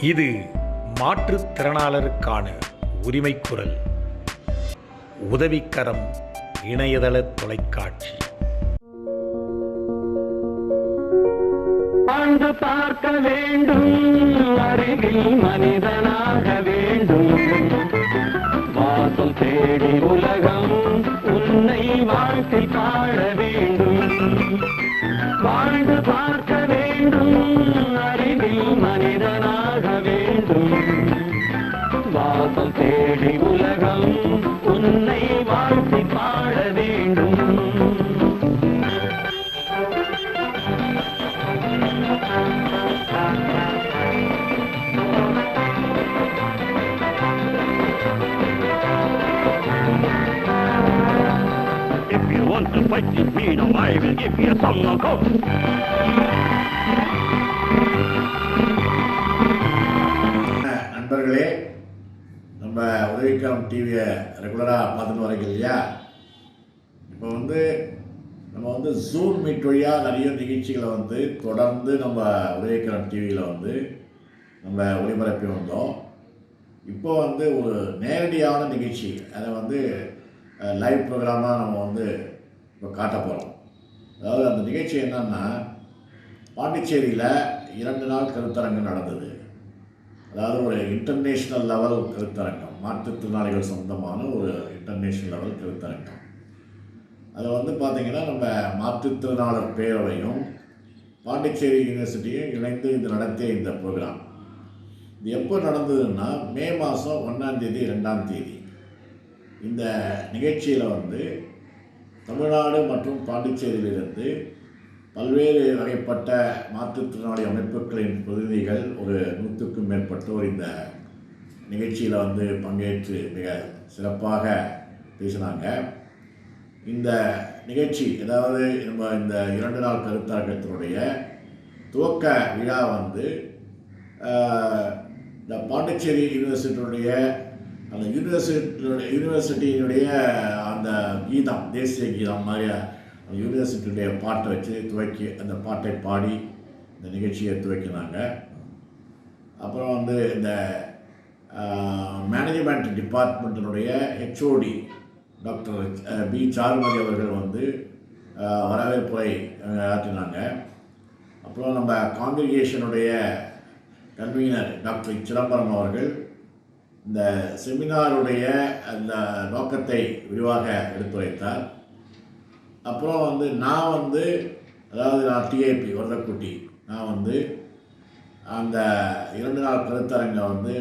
இது மாற்றுத்திறனாளருக்கான உரிமை குரல். உதவிக்கரம் இணையதள தொலைக்காட்சி. ஆண்டு பார்க்க வேண்டும், அறிவில் மனிதனாக வேண்டும், வாசல் தேடி உலகம் உன்னை வாழ்க்கை பாட வேண்டும். வாழ்ந்து பார்க்க வேண்டும், அறிவில் மனிதனாக வேண்டும், வாசல் தேடி உலகம் உன்னை வாழ்க்கை பாட வேண்டும். If you want to fight this freedom, I will give you a song of hope. நண்பர்களே, நம்ம உதவிக்கரம் டிவியை ரெகுலராக பார்த்துட்டு வரீங்க இல்லையா? இப்போ நம்ம ஜூம் மீட் வழியாக நிறைய நிகழ்ச்சிகளை தொடர்ந்து நம்ம உதவிக்கரம் டிவியில் நம்ம ஒளிபரப்பி வந்தோம். இப்போ ஒரு நேரடியான நிகழ்ச்சி, அதை லைவ் ப்ரோக்ராமாக நம்ம இப்போ காட்ட போகிறோம். அதாவது அந்த நிகழ்ச்சி என்னன்னா, பாண்டிச்சேரியில் 2 நாள் கருத்தரங்கு நடந்தது. அதாவது ஒரு இன்டர்நேஷ்னல் லெவல் கருத்தரங்கம், மாற்றுத்திறனாளிகள் சொந்தமான ஒரு இன்டர்நேஷ்னல் லெவல் கருத்தரங்கம். அதை பார்த்திங்கன்னா நம்ம மாற்றுத்திறனாளர் பேரவையும் பாண்டிச்சேரி யூனிவர்சிட்டியும் இணைந்து நடத்திய இந்த ப்ரோக்ராம். இது எப்போ நடந்ததுன்னா, மே மாதம் 1ஆம் தேதி 2ஆம் தேதி இந்த நிகழ்ச்சியில் தமிழ்நாடு மற்றும் பாண்டிச்சேரியிலிருந்து பல்வேறு வகைப்பட்ட மாற்றுத்திறனாளி அமைப்புகளின் பிரதிநிதிகள் ஒரு 100க்கும் மேற்பட்டோர் இந்த நிகழ்ச்சியில் பங்கேற்று மிக சிறப்பாக பேசினாங்க. இந்த நிகழ்ச்சி, அதாவது நம்ம இந்த 2 நாள் கருத்தரங்கத்தினுடைய துவக்க விழா இந்த பாண்டிச்சேரி யூனிவர்சிட்டியினுடைய அந்த யூனிவர்சிட்டியினுடைய அந்த கீதம், தேசிய கீதம் மாதிரி அந்த யூனிவர்சிட்டியுடைய பாட்டை வச்சு துவக்கி அந்த பாட்டை பாடி இந்த நிகழ்ச்சியை துவக்கினாங்க. அப்புறம் இந்த மேனேஜ்மெண்ட் டிபார்ட்மெண்ட்டினுடைய ஹெச்ஓடி டாக்டர் பி சாருமதி அவர்கள் வரவேற்புரை ஆற்றினாங்க. அப்புறம் நம்ம காங்கிரிகேஷனுடைய கன்வீனர் டாக்டர் சிதம்பரம் அவர்கள் இந்த செமினாருடைய அந்த நோக்கத்தை விரிவாக எடுத்துரைத்தார். அப்புறம் நான் அதாவது நான் டிஐபி வரதக்குட்டி, நான் அந்த 2 நாள் கருத்தரங்கை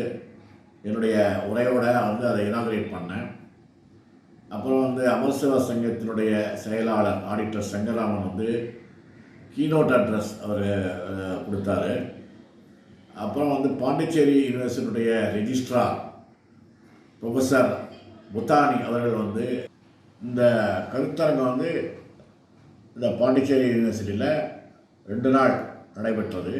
என்னுடைய உரையோட அதை இனாகரேட் பண்ணேன். அப்புறம் அமர்சேவா சங்கத்தினுடைய செயலாளர் ஆடிட்டர் சங்கராமன் கீனோட் அட்ரஸ் அவர் கொடுத்தாரு. அப்புறம் பாண்டிச்சேரி யூனிவர்சிட்டியுடைய ரெஜிஸ்ட்ரார் ப்ரொஃபஸர் புத்தானி அவர்கள் இந்த கருத்தரங்கம் இந்த பாண்டிச்சேரி யூனிவர்சிட்டியில் 2 நாள் நடைபெற்றது.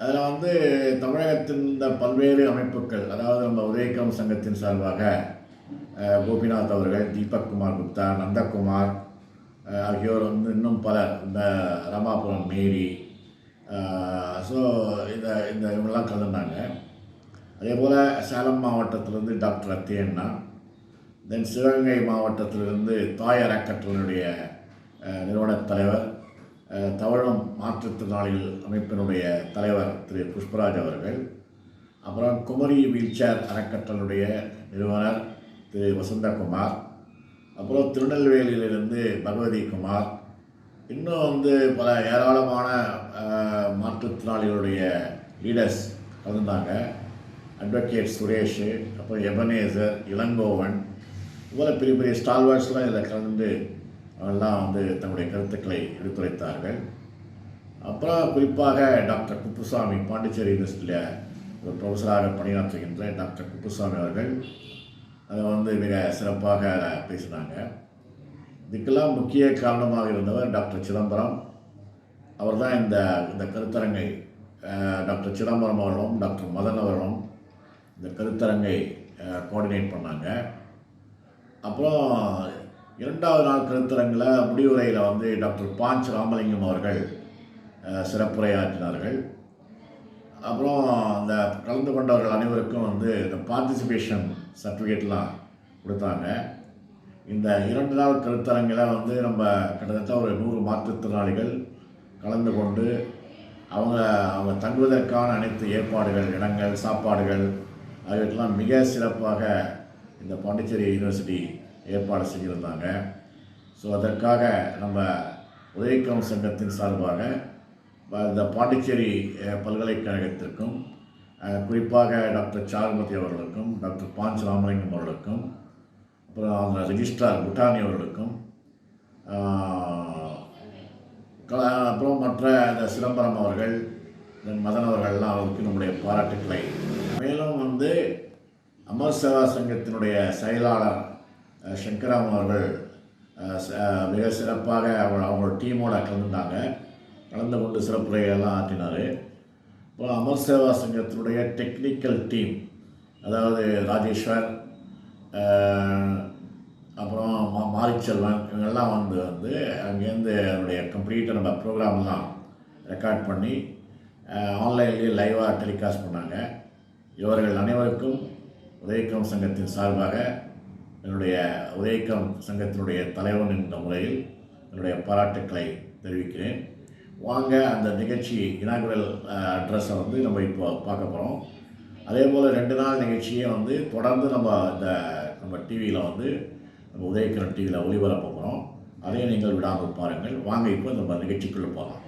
அதில் தமிழகத்தின் இந்த பல்வேறு அமைப்புகள், அதாவது நம்ம உதவிக்கரம் சங்கத்தின் சார்பாக கோபிநாத் அவர்கள், தீபக் குமார் குப்தா, நந்தகுமார் ஆகியோர் இன்னும் பலர், இந்த ராமாபுரம் மேரி, ஸோ இந்த இவங்கெல்லாம் கலந்தாங்க. அதே போல் சேலம் மாவட்டத்திலிருந்து டாக்டர் அத்தியண்ணா, தென் சிவகங்கை மாவட்டத்திலிருந்து தாய் அறக்கட்டளையினுடைய நிறுவனத் தலைவர், தவழும் மாற்றுத்திறனாளிகள் அமைப்பினுடைய தலைவர் திரு புஷ்பராஜ் அவர்கள், அப்புறம் குமரி வீல்சேர் அறக்கட்டளையுடைய நிறுவனர் திரு வசந்தகுமார், அப்புறம் திருநெல்வேலியிலிருந்து பகவதி குமார், இன்னும் பல ஏராளமான மாற்றுத்திறனாளிகளுடைய லீடர்ஸ் கலந்தாங்க. அட்வொகேட் சுரேஷ், அப்புறம் எபனேசர், இளங்கோவன், இதுபோல் பெரிய பெரிய ஸ்டால்வர்ஸ்லாம் இதில் கலந்து அவெல்லாம் தன்னுடைய கருத்துக்களை எடுத்துரைத்தார்கள். அப்புறம் குறிப்பாக டாக்டர் குப்புசாமி, பாண்டிச்சேரி யூனிவர்சிட்டியில் ஒரு ப்ரொஃபஸராக பணியாற்றுகின்ற டாக்டர் குப்புசாமி அவர்கள் அதை மிக சிறப்பாக பேசினாங்க. இதுக்கெல்லாம் முக்கிய காரணமாக இருந்தவர் டாக்டர் சிதம்பரம். அவர் தான் இந்த கருத்தரங்கை, டாக்டர் சிதம்பரம் அவர்களும் டாக்டர் மதன் அவர்களும் இந்த கருத்தரங்கை கோஆர்டினேட் பண்ணாங்க. அப்புறம் 2வது நாள் கருத்தரங்கில் முடிவுரையில் டாக்டர் பாஞ்ச் ராமலிங்கம் அவர்கள் சிறப்புரையாற்றினார்கள். அப்புறம் அந்த கலந்து கொண்டவர்கள் அனைவருக்கும் வந்து இந்த பார்ட்டிசிபேஷன் சர்டிஃபிகேட்லாம் கொடுத்தாங்க. இந்த 2 நாள் கருத்தரங்கில் வந்து நம்ம கிட்டத்தட்ட ஒரு 100 மாற்றுத்திறனாளிகள் கலந்து கொண்டு அவங்க தங்குவதற்கான அனைத்து ஏற்பாடுகள், இடங்கள், சாப்பாடுகள் ஆகியவற்றெல்லாம் மிக சிறப்பாக இந்த பாண்டிச்சேரி யூனிவர்சிட்டி ஏற்பாடு செஞ்சுருந்தாங்க. ஸோ அதற்காக நம்ம உதவிக்கரம் சங்கத்தின் சார்பாக இந்த பாண்டிச்சேரி பல்கலைக்கழகத்திற்கும் குறிப்பாக டாக்டர் சாருமதி அவர்களுக்கும், டாக்டர் பாஞ்ச் ராமலிங்கம் அவர்களுக்கும், அப்புறம் அந்த ரெஜிஸ்ட்ரார் புட்டானி அவர்களுக்கும், அப்புறம் மற்ற இந்த சிதம்பரம் அவர்கள், மதன் அவர்கள்லாம் அவருக்கு நம்முடைய பாராட்டுக்களை. மேலும் வந்து அமர் சேவா சங்கத்தினுடைய செயலாளர் சங்கராம் அவர்கள் மிக சிறப்பாக அவங்களோட டீமோட கலந்து கொண்டு சிறப்புரையெல்லாம் ஆற்றினார். அப்புறம் அமர் சேவா சங்கத்தினுடைய டெக்னிக்கல் டீம், அதாவது ராஜேஸ்வர், அப்புறம் மாரிச்செல்வன், இவங்கெல்லாம் வந்து அங்கேருந்து அதனுடைய கம்ப்ளீட்டாக நம்ம ப்ரோக்ராம்லாம் ரெக்கார்ட் பண்ணி ஆன்லைன்லேயே லைவாக டெலிகாஸ்ட் பண்ணாங்க. இவர்கள் அனைவருக்கும் உதவிக்கரம் சங்கத்தின் சார்பாக என்னுடைய உதவிக்கரம் சங்கத்தினுடைய தலைவன் என்ற முறையில் என்னுடைய பாராட்டுக்களை தெரிவிக்கிறேன். வாங்க அந்த நிகழ்ச்சி இனாகுரல் அட்ரஸை வந்து நம்ம இப்போ பார்க்க போகிறோம். அதே போல் 2 நாள் நிகழ்ச்சியை வந்து தொடர்ந்து நம்ம டிவியில் வந்து நம்ம உதவிக்கரம் டிவியில் ஒளிபரப்ப போகிறோம். அதையும் நீங்கள் விடாமல் பாருங்கள். வாங்க இப்போ நம்ம நிகழ்ச்சிக்குள்ளே போகலாம்.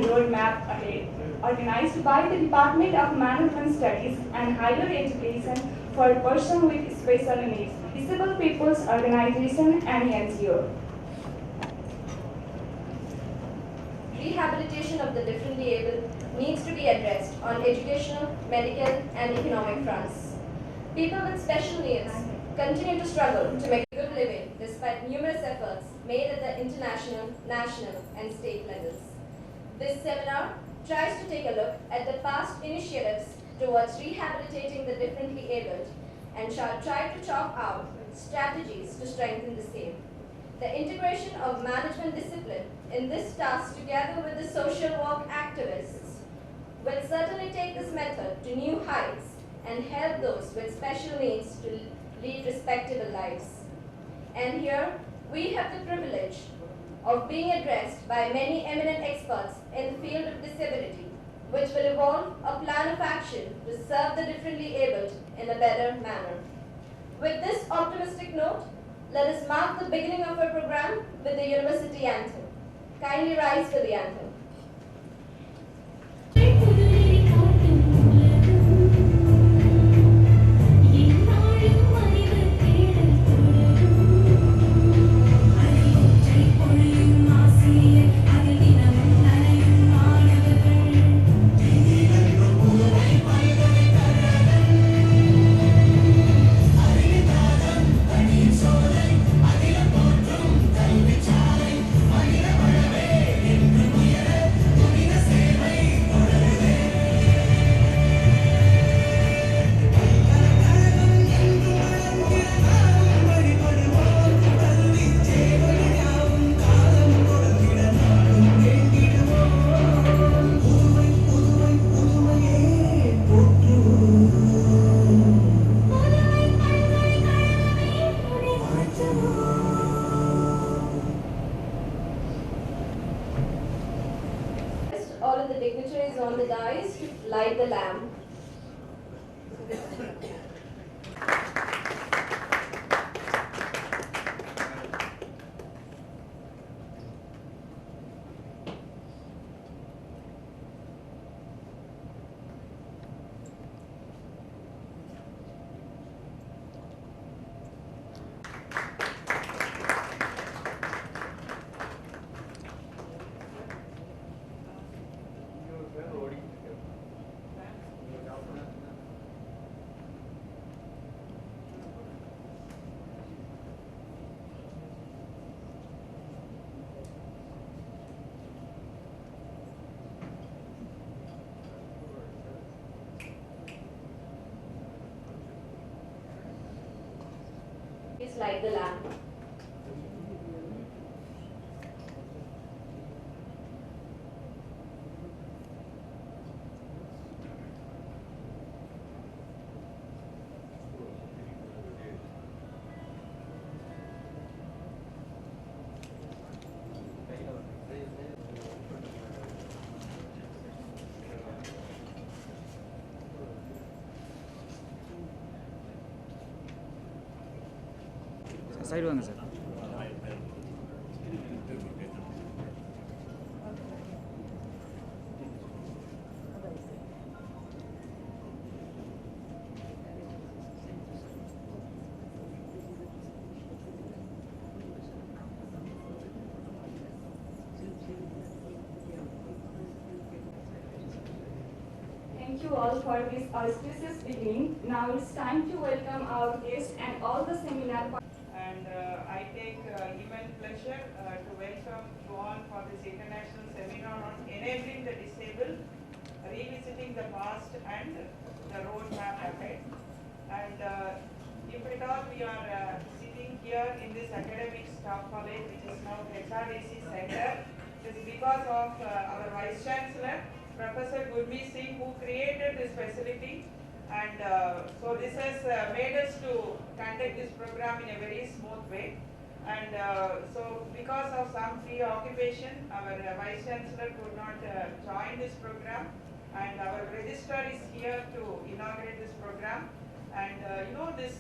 Roadmap ahead, organized by the Department of Management Studies and Higher Education for Persons with Special Needs, Disabled People's Organization and NGO. Rehabilitation of the differently able needs to be addressed on educational, medical and economic fronts. People with special needs continue to struggle to make a good living despite numerous efforts made at the international, national and state levels. This seminar tries to take a look at the past initiatives towards rehabilitating the differently abled and shall try to chalk out strategies to strengthen the same. The integration of management discipline in this task together with the social work activists will certainly take this method to new heights and help those with special needs to lead respectable lives. And here we have the privilege of being addressed by many eminent experts in the field of disability, which will evolve a plan of action to serve the differently abled in a better manner. With this optimistic note, let us mark the beginning of our program with the University Anthem. Kindly rise for the anthem. All of the dignitaries on the dais to light the lamp. Please light the lamp. Side வாங்க sir. Thank you all for this auspicious beginning. Now it's time to welcome our guests and all the seminar participants. And I take immense pleasure to welcome you all for this international seminar on enabling the disabled, revisiting the past and the roadmap ahead. And if at all we are sitting here in this academic staff college, which is now HRDC Center, it is because of our Vice Chancellor, Professor Gurmeet Singh, who created this facility. And so this has made us to conduct this program in a very smooth way. And so because of some preoccupation, our Vice Chancellor could not join this program. And our registrar is here to inaugurate this program. And this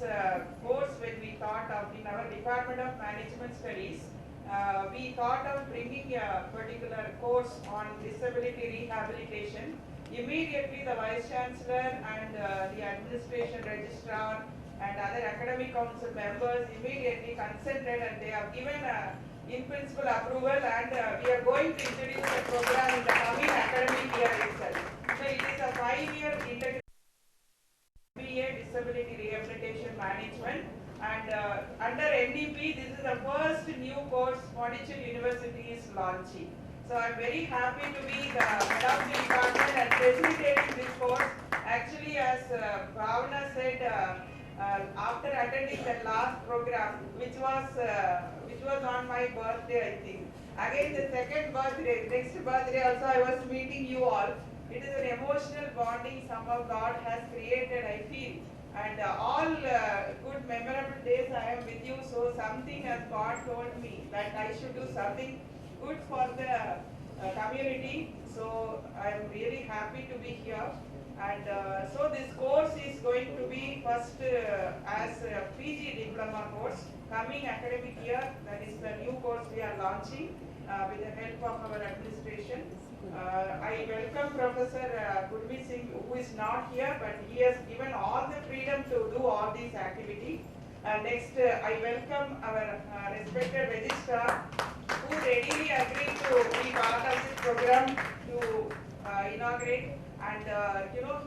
course, when we thought of in our Department of Management Studies, we thought of bringing a particular course on disability rehabilitation. Immediately the Vice Chancellor and the Administration Registrar and other Academic Council members immediately consented, and they have given in principle approval, and we are going to introduce the program in the coming academic year itself. So it is a 5-year integrated MBA Disability Rehabilitation Management, and under NDP this is the first new course Pondicherry University is launching. So I am very happy to be the head of the department and facilitating this course. Actually, as Bhavana said, after attending the last program, which was on my birthday, I think. Again, the second birthday, next birthday also, I was meeting you all. It is an emotional bonding somehow God has created, I feel. And all good memorable days I am with you. So something as God told me that I should do something good for the community. So I am really happy to be here. And so this course is going to be first as a PG diploma course coming academic year. That is the new course we are launching with the help of our administration. I welcome Professor Gurmeet Singh, who is not here, but he has given all the freedom to do all these activities. Next, I welcome our respected registrar, who readily agreed to be part of this program to inaugurate. And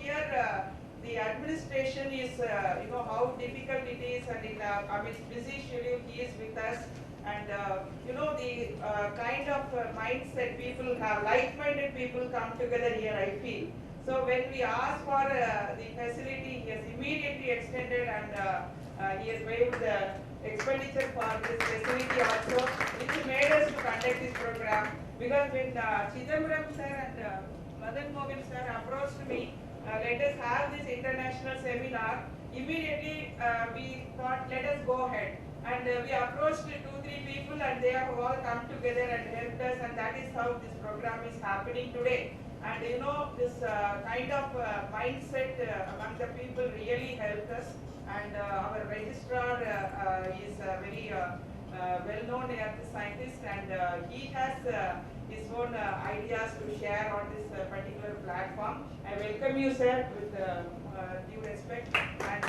here the administration is, how difficult it is, and in amidst busy schedule, he is with us. And the kind of mindset people have, like-minded people come together here, I feel. So when we asked for the facility, he has immediately extended, and he has waived the expenditure for this facility also, which made us to conduct this program. Because when Chidambaram sir and Madan Mohan sir approached me, let us have this international seminar, immediately we thought, let us go ahead. And we approached 2-3 people, and they have all come together and helped us, and that is how this program is happening today. And this kind of mindset among the people really helped us. And our registrar is very well-known earth scientist, and he has his own ideas to share on this particular platform. I welcome you, sir, with due respect. And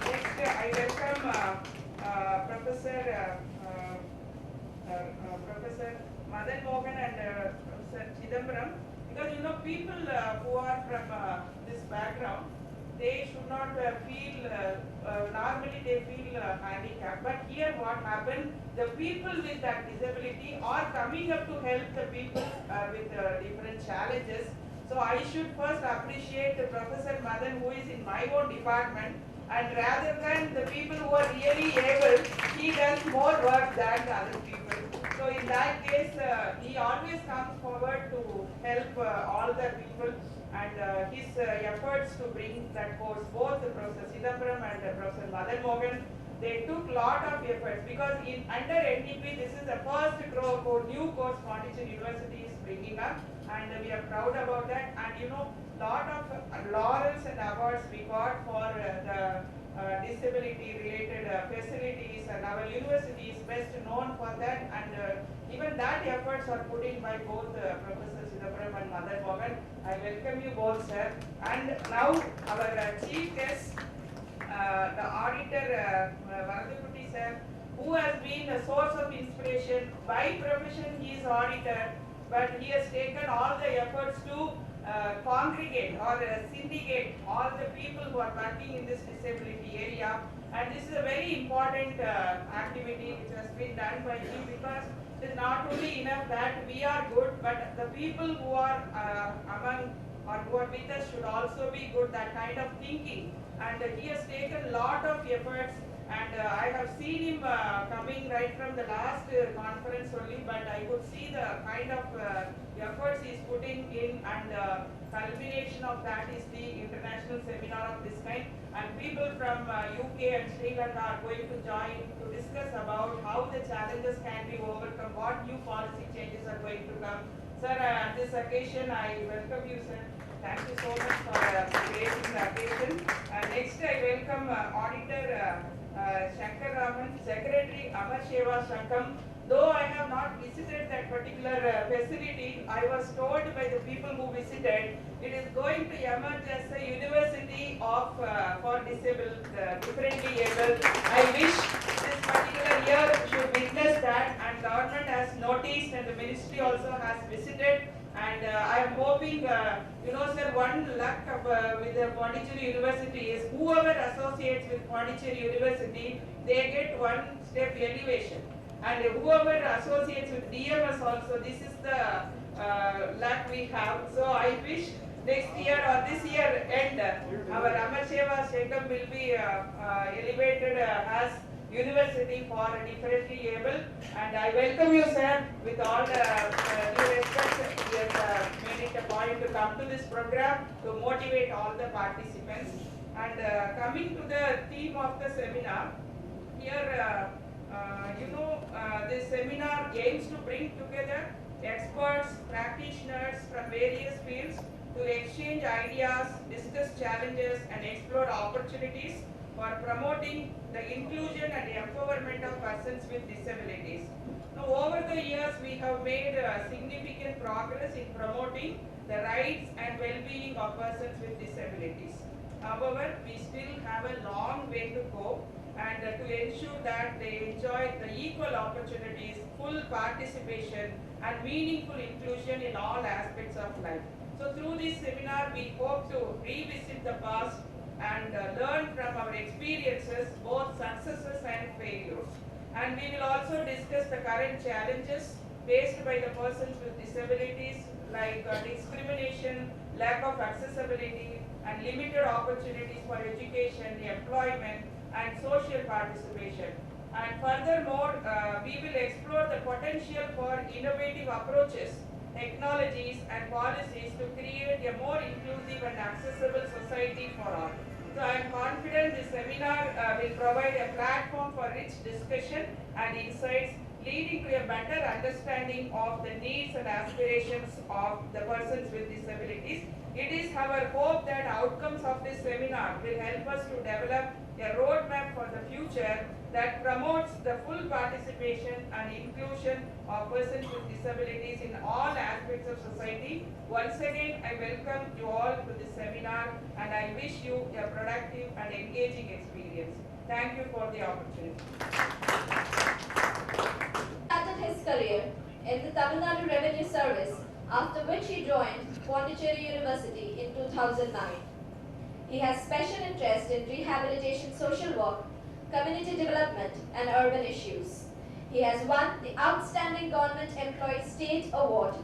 next, I welcome Professor Madan Mohan and Professor Chidambaram, because people who are from this background, they should not feel, normally they feel handicapped. But here what happened, the people with that disability are coming up to help the people with different challenges. So I should first appreciate Professor Madan, who is in my own department, and rather than the people who are really able, he does more work than the other people. So in that case, he always comes forward to help all the people, and his efforts to bring that course, both Professor Chidambaram and Professor Madan Mohan, they took lot of efforts, because under NDP, this is the first new course Pondicherry University is bringing up, and we are proud about that. And lot of laurels and awards we got for the disability related facilities, and our university is best known for that, and even that efforts are put in by both Professor Chidambaram and Madan Mohan. I welcome you both, sir. And now our chief guest, the auditor VARADAKUTTI sir, who has been a source of inspiration. By profession he is auditor, but he has taken all the efforts to congregate or syndicate all the people who are working in this disability area. And this is a very important activity which has been done by him, because it is not only enough that we are good, but the people who are among or who are with us should also be good, that kind of thinking. And he has taken lot of efforts, and I have seen him coming right from the last conference only, but I could see the kind of efforts he is putting in, and culmination of that is the international seminar of this kind. And people from UK and Sri Lanka are going to join to discuss about how the challenges can be overcome, what new policy changes are going to come. Sir, at this occasion, I welcome you, sir. Thank you so much for creating the occasion. Next, I welcome Auditor Shankaraman, Secretary Amar Sheva Shankam. Though I have not visited that particular facility, I was told by the people who visited, it is going to emerge as a university of for disabled, differently able. I wish this particular year should witness that, and government has noticed, and the ministry also has visited. And I am hoping, sir, one luck with the Pondicherry University is whoever associates with Pondicherry University, they get one step elevation. And whoever associates with DMS also, this is the luck we have. So I wish next year or this year end, our Amar Seva Shekam will be elevated as university for differently able, and I welcome you, sir, with all the due respect. He has made it a point to come to this program to motivate all the participants. And coming to the theme of the seminar, here this seminar aims to bring together experts, practitioners from various fields to exchange ideas, discuss challenges, and explore opportunities for promoting the inclusion and empowerment of persons with disabilities. Now, over the years, we have made significant progress in promoting the rights and well-being of persons with disabilities. However, we still have a long way to go, and to ensure that they enjoy the equal opportunities, full participation, and meaningful inclusion in all aspects of life. So through this seminar, we hope to revisit the past and learn from our experiences, both successes and failures. And we will also discuss the current challenges faced by the persons with disabilities, like discrimination, lack of accessibility, and limited opportunities for education, employment, and social participation. And furthermore, we will explore the potential for innovative approaches, technologies, and policies to create a more inclusive and accessible society for all. So I am confident this seminar will provide a platform for rich discussion and insights, leading to a better understanding of the needs and aspirations of the persons with disabilities. It is our hope that outcomes of this seminar will help us to develop a roadmap for the future that promotes the full participation and inclusion of persons with disabilities in all aspects of society. Once again, I welcome you all to this seminar, and I wish you a productive and engaging experience. Thank you for the opportunity. Started his career in the Tamil Nadu Revenue Service, after which he joined Pondicherry University in 2009. He has special interest in rehabilitation social work, community development, and urban issues. He has won the Outstanding Government Employee State Award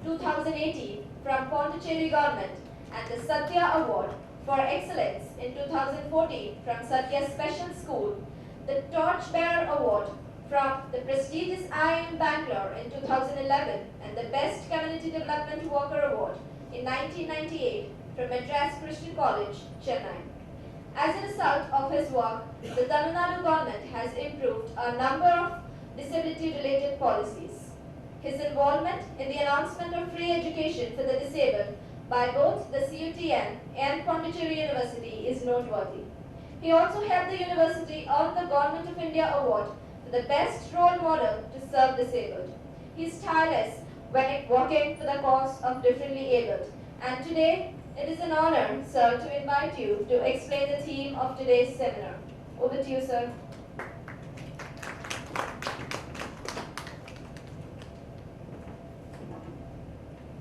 2018 from Pondicherry Government and the Satya Award for Excellence in 2014 from Satya Special School, the Torchbearer Award from the prestigious IIM Bangalore in 2011, and the Best Community Development Worker Award in 1998 from Madras Christian College, Chennai. As a result of his work, the Tamil Nadu government has improved a number of disability-related policies. His involvement in the announcement of free education for the disabled by both the CUTN and Pondicherry University is noteworthy. He also helped the university earn the Government of India Award for the best role model to serve disabled. He is tireless when working for the cause of differently abled. And today, it is an honor, sir, to invite you to explain the theme of today's seminar. Over to you, sir.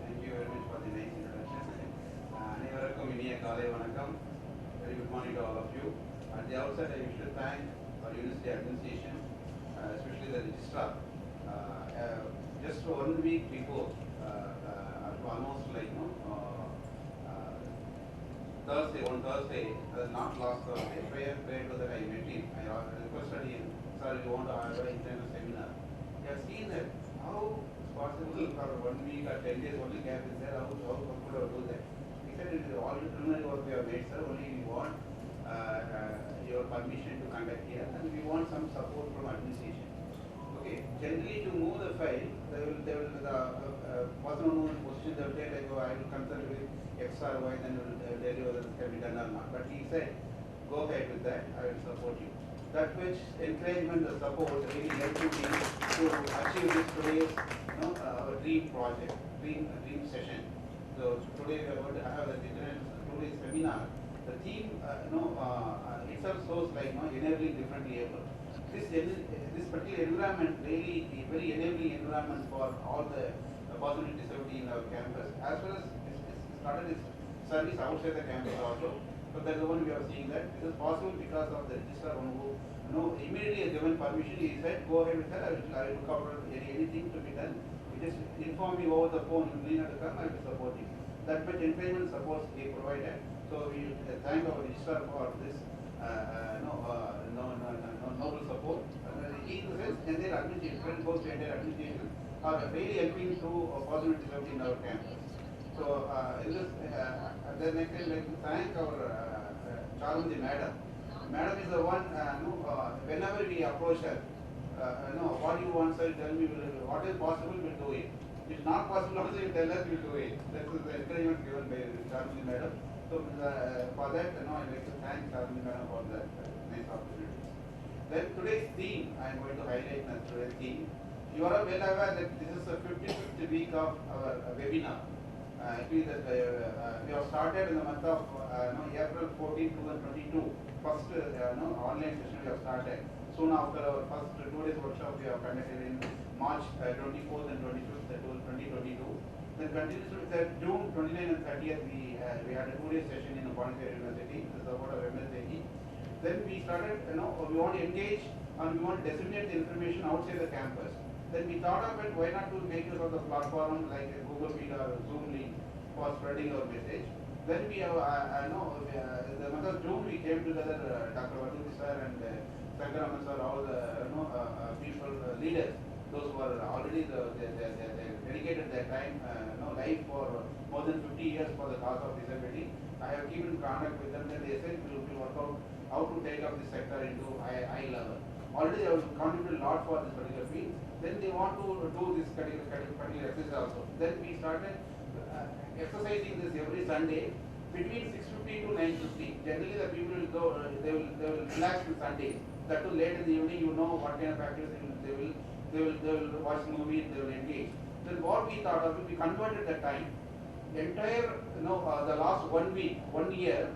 Thank you very much for the nice introduction. அனைவருக்கும் இனிய காலை வணக்கம். Very good morning to all of you. At the outset, I wish to thank our university administration, especially the registrar. Just 1 week before, almost like Thursday, not last Thursday, prior to that I met him. I requested him, sir, you want to have an internal seminar. I have seen that how it's possible for 1 week or 10 days only gap is there, how could I do that? He said, it is all the preliminary work we have made, sir, only we want your permission to conduct here, and we want some support from administration. Okay, generally to move the file, they will the person who knows the position, they will tell like, oh, I will consult with X or Y, then they will tell you whether it can be done or not. But he said, go ahead with that, I will support you. That which encouragement, the support really helped me to achieve this today's dream project, dream session. So today we are going to have today's seminar. The theme itself shows like enabling differently able. This particular environment really is very enabling environment for all the person with disability in our campus, as well as started its service outside the campus also. So that's the one we are seeing that this is possible because of the registrar who immediately given permission. He said, go ahead with that. I will look after anything to be done. You just inform me over the phone. You need not to come. I will support you. that much encouragement support they provided. So we thank our registrar for this noble support. In the sense, and their administration, both the entire administration, are really helping to positive disability in our campus. So in this, then next I'd like to thank our Charmandi madam. Madam is the one, whenever we approach her, what do you want, sir, tell me, what is possible, we'll do it. If it's not possible, also you tell us, we'll do it. That is the encouragement given by Charmandi madam. So for that, I'd like to thank Charmandi madam for that nice opportunity. Then today's theme, I am going to highlight today's theme. You are well aware that this is the 55th week of our webinar. We have started in the month of April 14, 2022. First online session we have started. Soon after our first 2 days workshop we have conducted in March 24th and 25th, 2022. Then continues with that June 29th and 30th we had a 2-day session in Pondicherry University. This is about our MSAE. Then we started, we want to engage and we want to disseminate the information outside the campus. Then we thought of it, why not to make use of the platform like a Google Meet or Zoom link for spreading our message. Then we have, in the month of June we came together, Dr. Vaduti sir and Saligrammam sir, all the people, leaders, those who are already they dedicated their time, life for more than 50 years for the cause of disability. I have kept in contact with them, and they said we will work out how to take up this sector into high level. Already they have contributed a lot for this particular field. Then they want to do this particular exercise also. Then we started exercising this every Sunday between 6:50 to 9:50. Generally the people will go, they will relax on Sunday. That too late in the evening, what kind of activities they will watch movies, they will engage. Then what we thought of, we converted the time. Entire, the last 1 week, 1 year,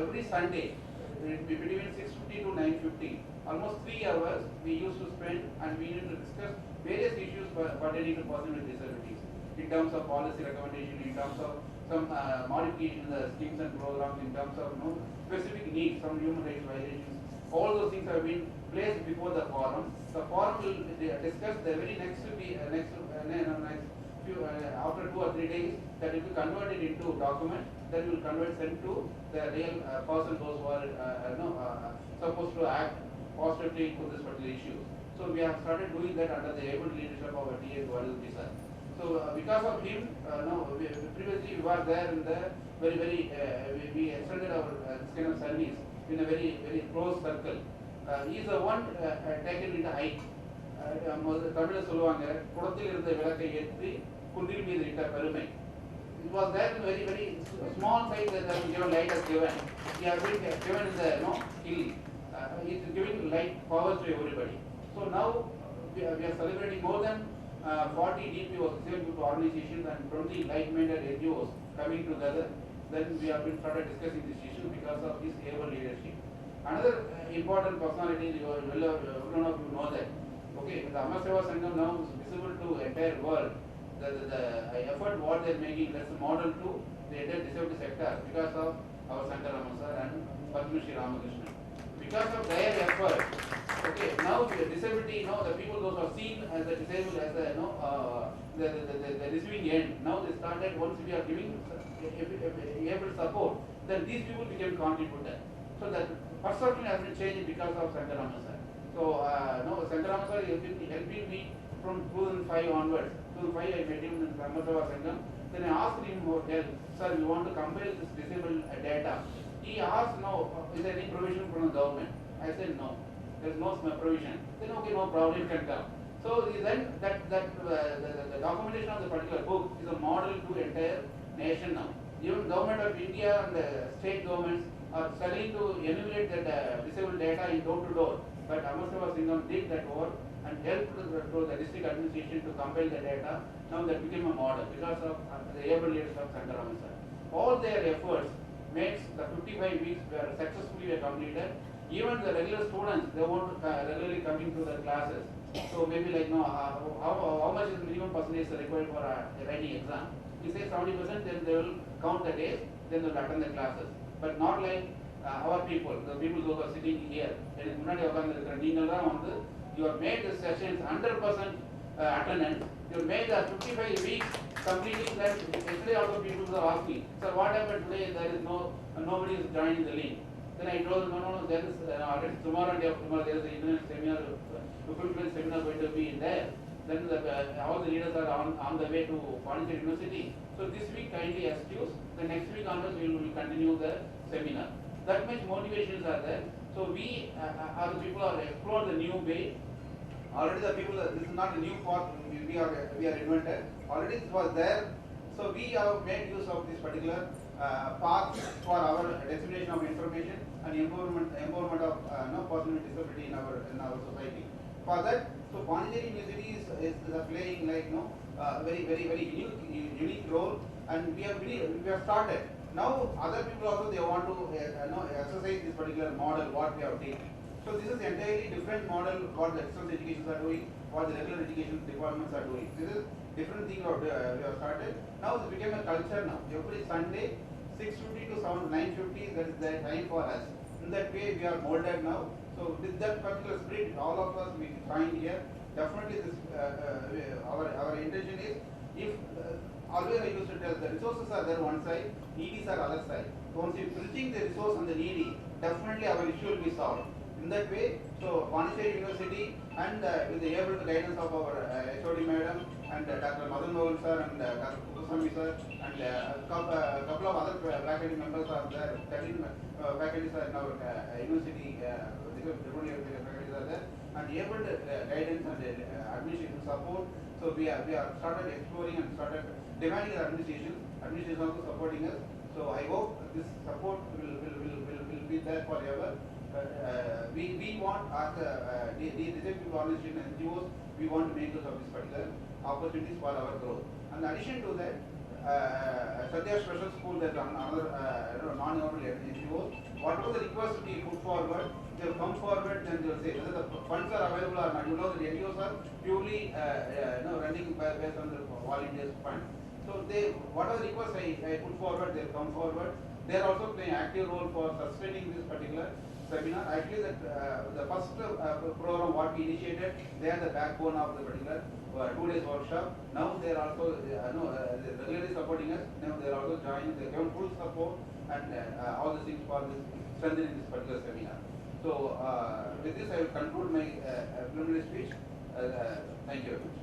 every Sunday, between 6:50 to 9:50, almost 3 hours we used to spend, and we need to discuss various issues pertaining to persons with disabilities, in terms of policy recommendation, in terms of some modification in the schemes and programs, in terms of specific needs, some human rights violations. All those things have been placed before the forum. The forum will discuss the very next few, after 2 or 3 days, that it will convert it into document, that will sent to the real person, those who are supposed to act positively to this particular issue. So we have started doing that under the able leadership of our TA Vaduti sir. So because of him, previously we were there in the very we extended our this kind of service in a very close circle. He is the one taken into height. தமிழ சொல்லுவாங்க குடத்தில் இருந்த விளக்கை ஏற்றி குன்றில் மீது இட்ட பெருமை. It was there in very small size that has given light has given. He has been given in the hill. He is giving light power to everybody. So now we are celebrating more than 40 DPOs, disabled organizations, and 20 like-minded NGOs coming together. Then we have been started discussing this issue because of his able leadership. Another important personality, none of you know that. Okay, the Amma Seva Sangam now is visible to the entire world. The effort what they are making, that's a model to the entire disability sector because of our Saligrammam sir and Padmashri Ramakrishnan. Because of their effort, okay, now the disability, the people those are seen as the disabled, as the receiving end. Now they started, once we are giving able support, then these people became contributor. So that perception has been changed because of Saligrammam sir. So Saligrammam sir has been helping me from 2005 onwards. 2005 I met him in Amma Seva Sangam. Then I asked him, sir, we want to compile this disabled data. He asked, is there any provision from the government? I said no, there is no provision. Then okay, no problem, it can come. So then the documentation of the particular book is a model to entire nation now. Even government of India and the state governments are struggling to emulate that disabled data in door to door. But Amma Seva Sangam did that work and helped to the district administration to compile the data. Now that became a model because of the able leadership of Saligrammam sir. All their efforts makes the 55 weeks were successfully completed. Even the regular students, they want regularly coming to the classes. So maybe like how much is the minimum percentage required for a writing exam? We say 70%, then they will count the days, then they will attend the classes. But not like our people, the people who are sitting here. You have made the sessions 100% attendance. You made 55 weeks completing that. Yesterday also people are asking, sir, what happened today? There is nobody is joining the link. Then I told them, no, there is already tomorrow and day after tomorrow there is an internet seminar, fulfillment seminar going to be there. Then all the leaders are on the way to Pondicherry University. So this week kindly excuse. The next week onwards we will continue the seminar. That much motivations are there. So we, as people, are explore the new way. Already the people, this is not a new path we are invented. Already it was there. So we have made use of this particular path for our dissemination of information and empowerment of person with disability in our society. For that, so Pondicherry University is playing like very unique role, and we have started. Now other people also they want to exercise this particular model what we have taken. So this is entirely different model what the external educations are doing, what the regular education departments are doing. This is different thing we have started. Now this became a culture now. Every Sunday 6:50 to 9:50 that is the time for us. In that way we are molded now. So with that particular spirit, all of us we find here. Definitely this our intention is if always I used to tell the resources are there one side, needies are other side. So once you bridging the resource and the needy, definitely our issue will be solved. In that way, so Pondicherry University and with the able guidance of our HOD madam and Dr. Madan Mohan sir and Dr. Kusami sir and a couple of other faculty members are there. 13 faculties are in our university. Faculties are there and able guidance and administration support. So we are started exploring and started demanding the administration. Administration also supporting us. So I hope this support will be there forever. We want as the disabled organization and NGOs, we want to make use of this particular opportunities for our growth. And in addition to that, Sadhya Special School, there's another non-governmental NGOs. Whatever the request we put forward, they will come forward and they will say whether the funds are available or not. You know the NGOs are purely running based on the volunteers fund. So whatever request I put forward, they will come forward. They are also playing active role for sustaining this particular seminar. Actually, the first program what we initiated, they are the backbone of the particular 2 days workshop. Now they are also regularly supporting us. Now they are also joining. They give full support and all the things for this strengthening this particular seminar. So with this, I will conclude my preliminary speech. Thank you very much.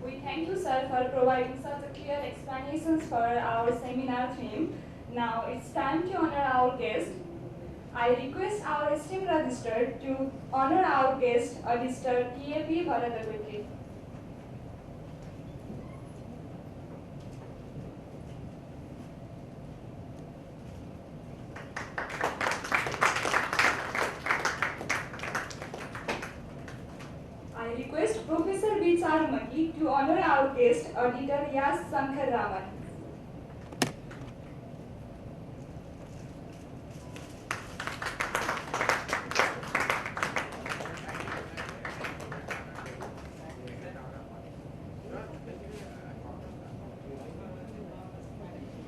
We thank you, sir, for providing such a clear explanations for our seminar theme. Now it's time to honor our guest. I request our esteemed registrar to honor our guest, Registrar TAP VARADAKUTTI. I request Professor Janaki to honor our guest, Auditor Saligrammam.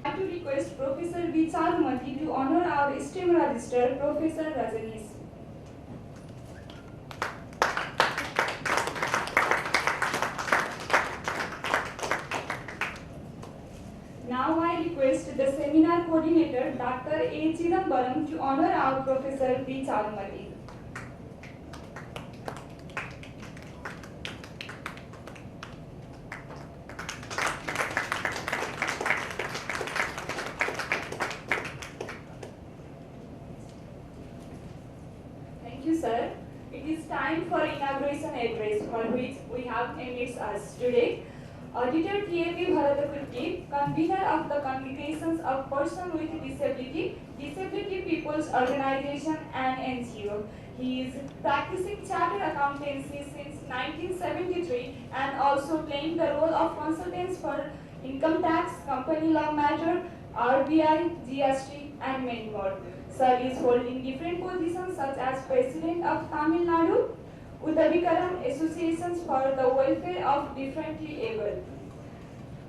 I to request Professor Janaki to honor our esteemed registrar, Professor Rajanish. Now I request the seminar coordinator, Dr. A. Chidambaram, to honor our Professor Janaki. Thank you, sir. It is time for inauguration address, for which we have amidst us today Auditor TAP VARADAKUTTI, convener of the Congregations of Persons with Disability, Disability People's Organization and NGO. He is practicing chartered accountancy since 1973 and also playing the role of consultants for income tax, company law matter, RBI, GST and many more. Sir is holding different positions such as President of Tamil Nadu, Udavikkaram Associations for the Welfare of Differently Able.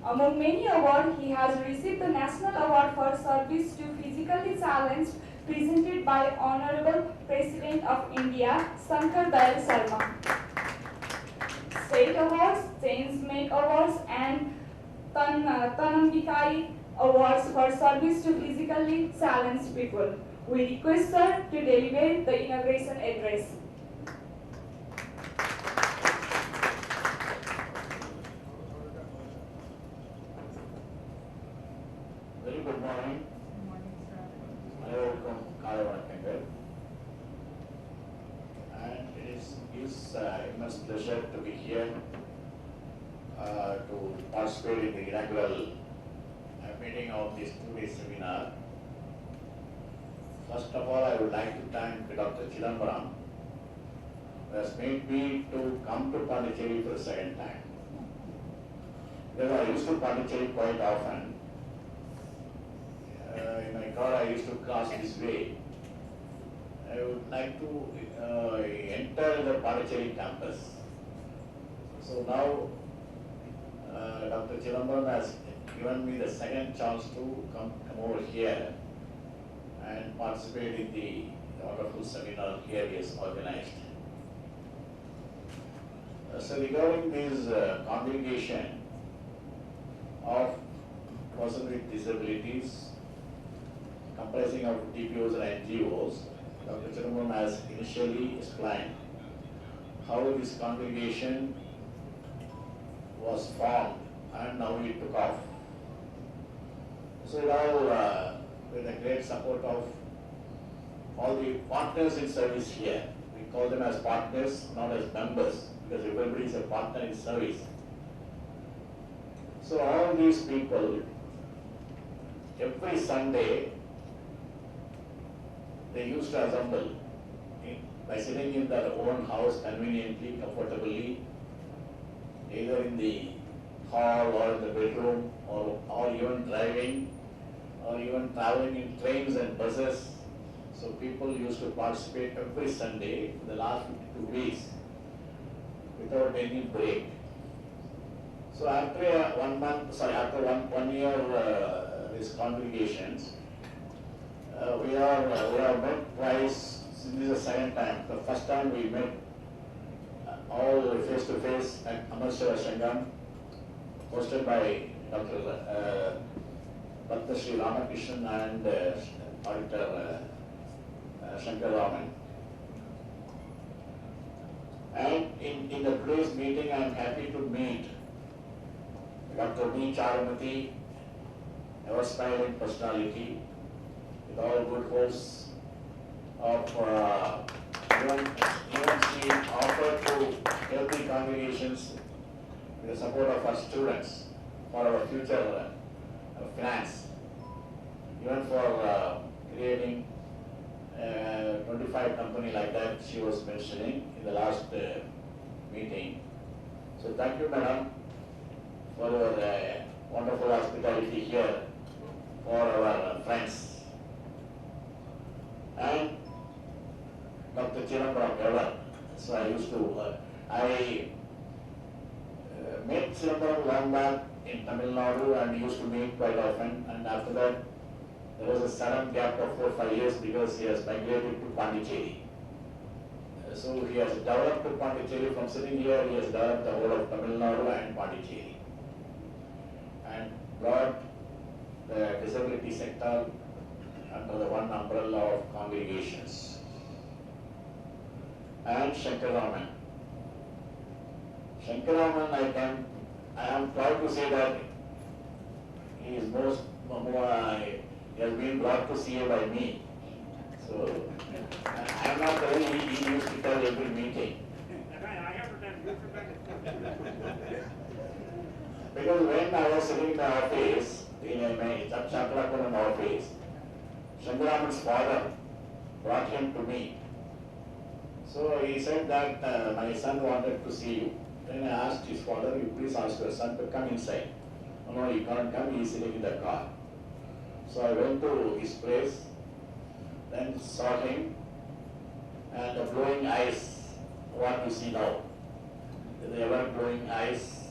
Among many awards, he has received the National Award for Service to Physically Challenged presented by Honorable President of India, Shankar Dayal Sharma. State Awards, Changemate Awards, and Tanambikai Awards for service to physically challenged people. We request sir to deliver the inauguration address. Very good morning. Welcome, Kalavankangal. And it is immense pleasure to be here to participate in the inaugural meeting of this 2-day seminar. First of all, I would like to thank Dr. Chidambaram, who has made me to come to Pondicherry for the second time. Because I used to Pondicherry quite often. In my car, I used to cross this way. I would like to enter the Pondicherry campus. So now, Dr. Chidambaram has given me the second chance to come over here and participate in the wonderful seminar here he has organized. So regarding this congregation of persons with disabilities, comprising of DPOs and NGOs, Dr. Chidambaram has initially explained how this congregation was formed and now it took off. So it all with the great support of all the partners in service here. We call them as partners, not as members, because everybody is a partner in service. So all these people, every Sunday, they used to assemble by sitting in their own house conveniently, comfortably, either in the hall or in the bedroom, or even driving, or even traveling in trains and buses. So people used to participate every Sunday for the last 52 weeks without any break. So after one year, these congregations, we have met twice. This is the second time. The first time we met all face to face at Amarshara Sangam, hosted by Dr. Sri Ramakrishnan and Dr. Shankarraman. And in the today's meeting, I am happy to meet Dr. B. Charamati, a aspiring personality, with all good hopes of even she offered to help the congregations with the support of our students for our future finance, even for creating 25 company like that she was mentioning in the last meeting. So thank you, madam, for your wonderful hospitality here for our friends. And Dr. Chidambaram ever. So I used to, I met Chidambaram long back in Tamil Nadu and used to meet quite often, and after that there was a sudden gap of 4 or 5 years because he has migrated to Pondicherry. So he has developed to Pondicherry. From sitting here, he has developed the whole of Tamil Nadu and Pondicherry and brought the disability sector under the one umbrella of congregations. And Shankarraman. Shankarraman, I am proud to say that he is he has been brought to CA by me. So I am not telling he used to tell every meeting. Because when I was sitting in the office, in my Chakrakulam office, Shankarraman's father brought him to me. So he said that my son wanted to see you. Then I asked his father, you please ask your son to come inside. No, he can't come, he is sitting in the car. So I went to his place, then saw him, and the glowing eyes, what you see now, the ever glowing eyes.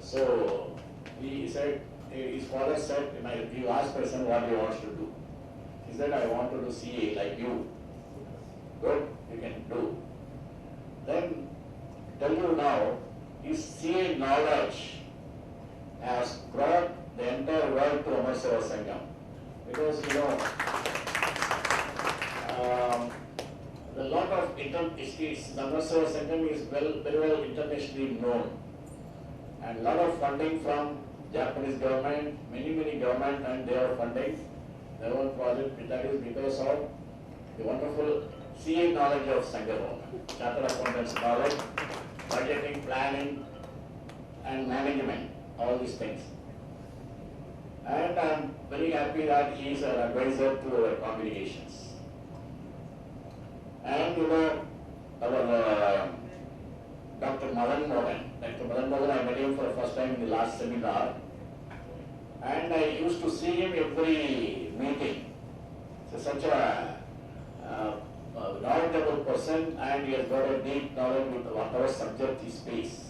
So he said, his father said, you ask my son what he wants to do. He said, I want to do CA like you. Good, you can do. Then tell you now, his CA knowledge has brought the entire world to Amar Seva Sangam. Because a lot of Amar Seva Sangam is very well internationally known. And a lot of funding from Japanese government, many government, and they are funding their own project. That is because of the wonderful CA knowledge of Sangam, Chartered Accountants knowledge, budgeting, planning, and management, all these things. And I am very happy that he is an advisor to our congregations. And our Dr. Madan Mohan, I met him for the first time in the last seminar, and I used to see him every meeting. So such a knowledgeable person, and he has got a deep knowledge with whatever subject he speaks.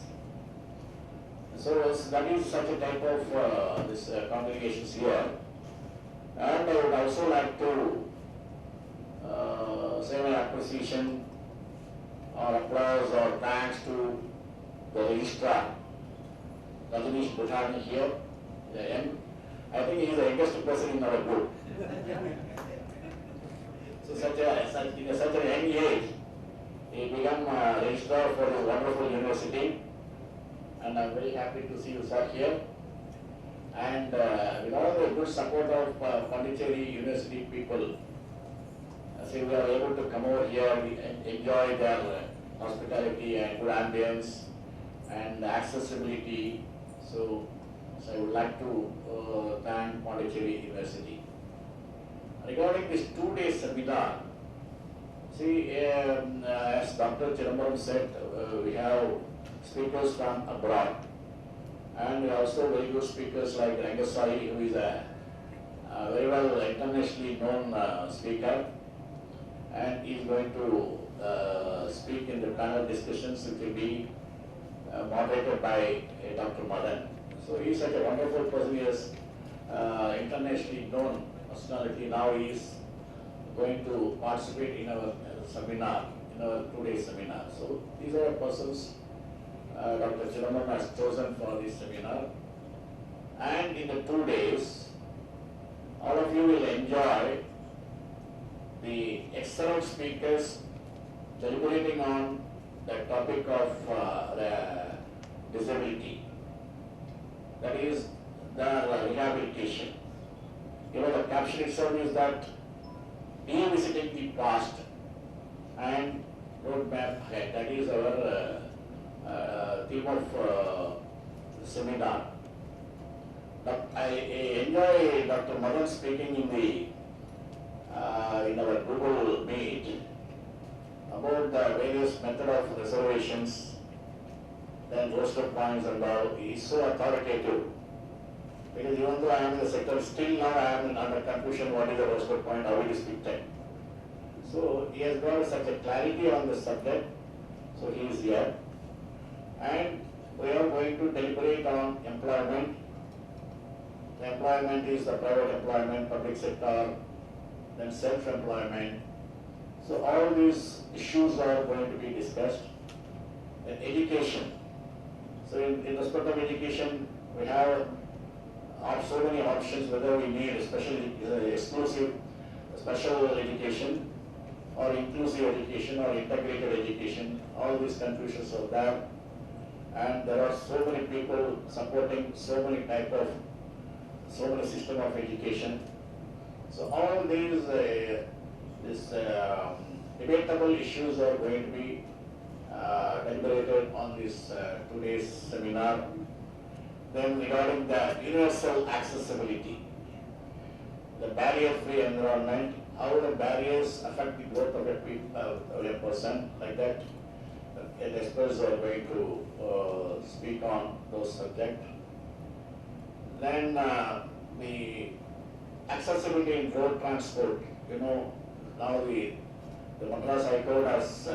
So that is such a type of this congregations here. And I would also like to say my appreciation or applause or thanks to the registrar, Rajanish Bhuttani here. I think he is the youngest person in our group. So in such a young age, he became a registrar for this wonderful university. And I am very happy to see you sir here. And with all the good support of Pondicherry University people, we are able to come over here and enjoy their hospitality and good ambience and accessibility. So I would like to thank Pondicherry University. Regarding this 2-day seminar, as Dr. Chidambaram said, we have speakers from abroad, and also very good speakers like Rangasai, who is a very well internationally known speaker, and he is going to speak in the panel discussions which will be moderated by Dr. Madan. So he is such a wonderful person. He is internationally known personality. Now he is going to participate in our seminar, in our 2-day seminar. So these are the persons Dr. Chidambaram has chosen for this seminar. And in the 2 days, all of you will enjoy the excellent speakers deliberating on the topic of disability. That is the rehabilitation. The caption itself is that revisiting the past and roadmap ahead. That is our theme of the seminar. But I enjoy Dr. Madan speaking in our Google Meet about the various method of reservations, then roster points and all. He is so authoritative. Because even though I am in the sector, still now I am under confusion what is the roster point, how it is picked. So he has got such a clarity on the subject, so he is here. And we are going to deliberate on employment. The employment is the private employment, public sector, then self-employment. So all these issues are going to be discussed. Then education. So in respect of education, we have so many options whether we need especially exclusive special education or inclusive education or integrated education. All these confusions are there. And there are so many people supporting so many system of education. So all these debatable issues are going to be deliberated on this 2 days seminar. Then regarding the universal accessibility, the barrier-free environment, how the barriers affect the growth of a person, like that. The experts are going to speak on those subjects. Then the accessibility in road transport. Now the Madras High Court has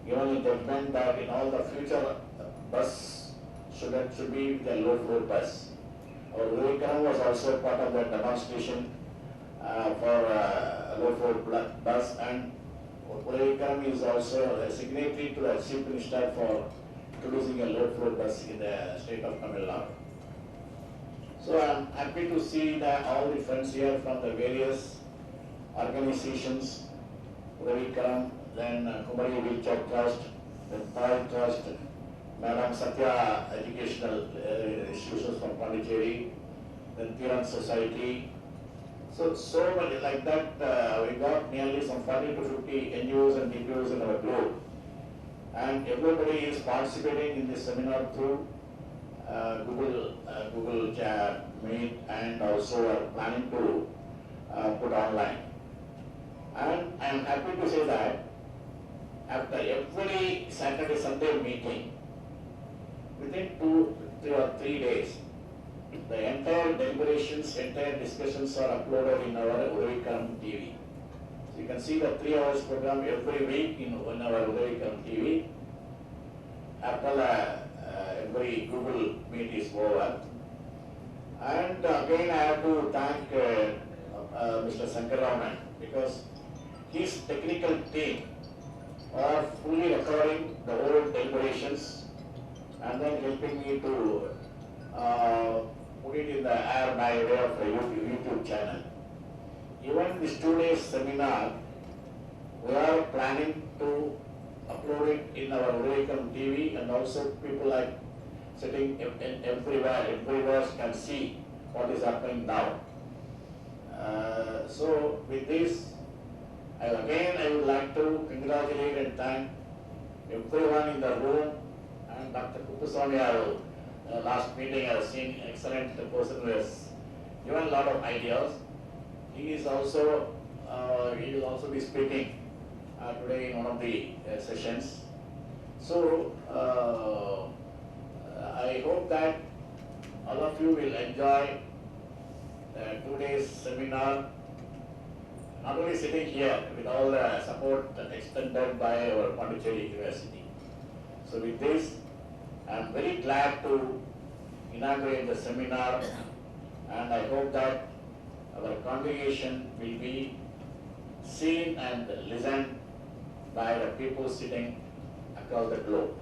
given a judgment that in all the future bus should be the low floor bus. Our Udavikkaram was also part of that demonstration, for low floor bus, and Udavikkaram is also a signatory to the Chief Minister for introducing a low floor bus in the state of Tamil Nadu. So I am happy to see that all the friends here from the various organizations, Udavikkaram, then Kumari Wheelchair Trust, then Thai Trust, Madam Satya Educational Institutions from Pondicherry, then Tiran Society. So many like that, we got nearly some 40 to 50 NGOs and DPOs in our group. And everybody is participating in this seminar through Google Chat, Meet, and also are planning to put online. And I am happy to say that after every Saturday, Sunday meeting, within 2 or 3 days, the entire deliberations, entire discussions are uploaded in our Udavikkaram TV. So you can see the 3 hours program every week in our Udavikkaram TV. After every Google Meet is over. And again I have to thank Mr. Saligrammam, because his technical team are fully recording the whole deliberations and then helping me to put it in the air by way of a YouTube channel. Even this 2 days seminar, we are planning to upload it in our Udavikkaram TV, and also people like sitting everywhere can see what is happening now. So with this, I would like to congratulate and thank everyone in the room, and Dr. Kuppuswamy, last meeting I have seen excellent person who has given a lot of ideas. He will also be speaking today in one of the sessions. So I hope that all of you will enjoy the 2 days seminar, not only sitting here with all the support extended by our Pondicherry University. So with this, I am very glad to inaugurate the seminar, and I hope that our congregation will be seen and listened by the people sitting across the globe.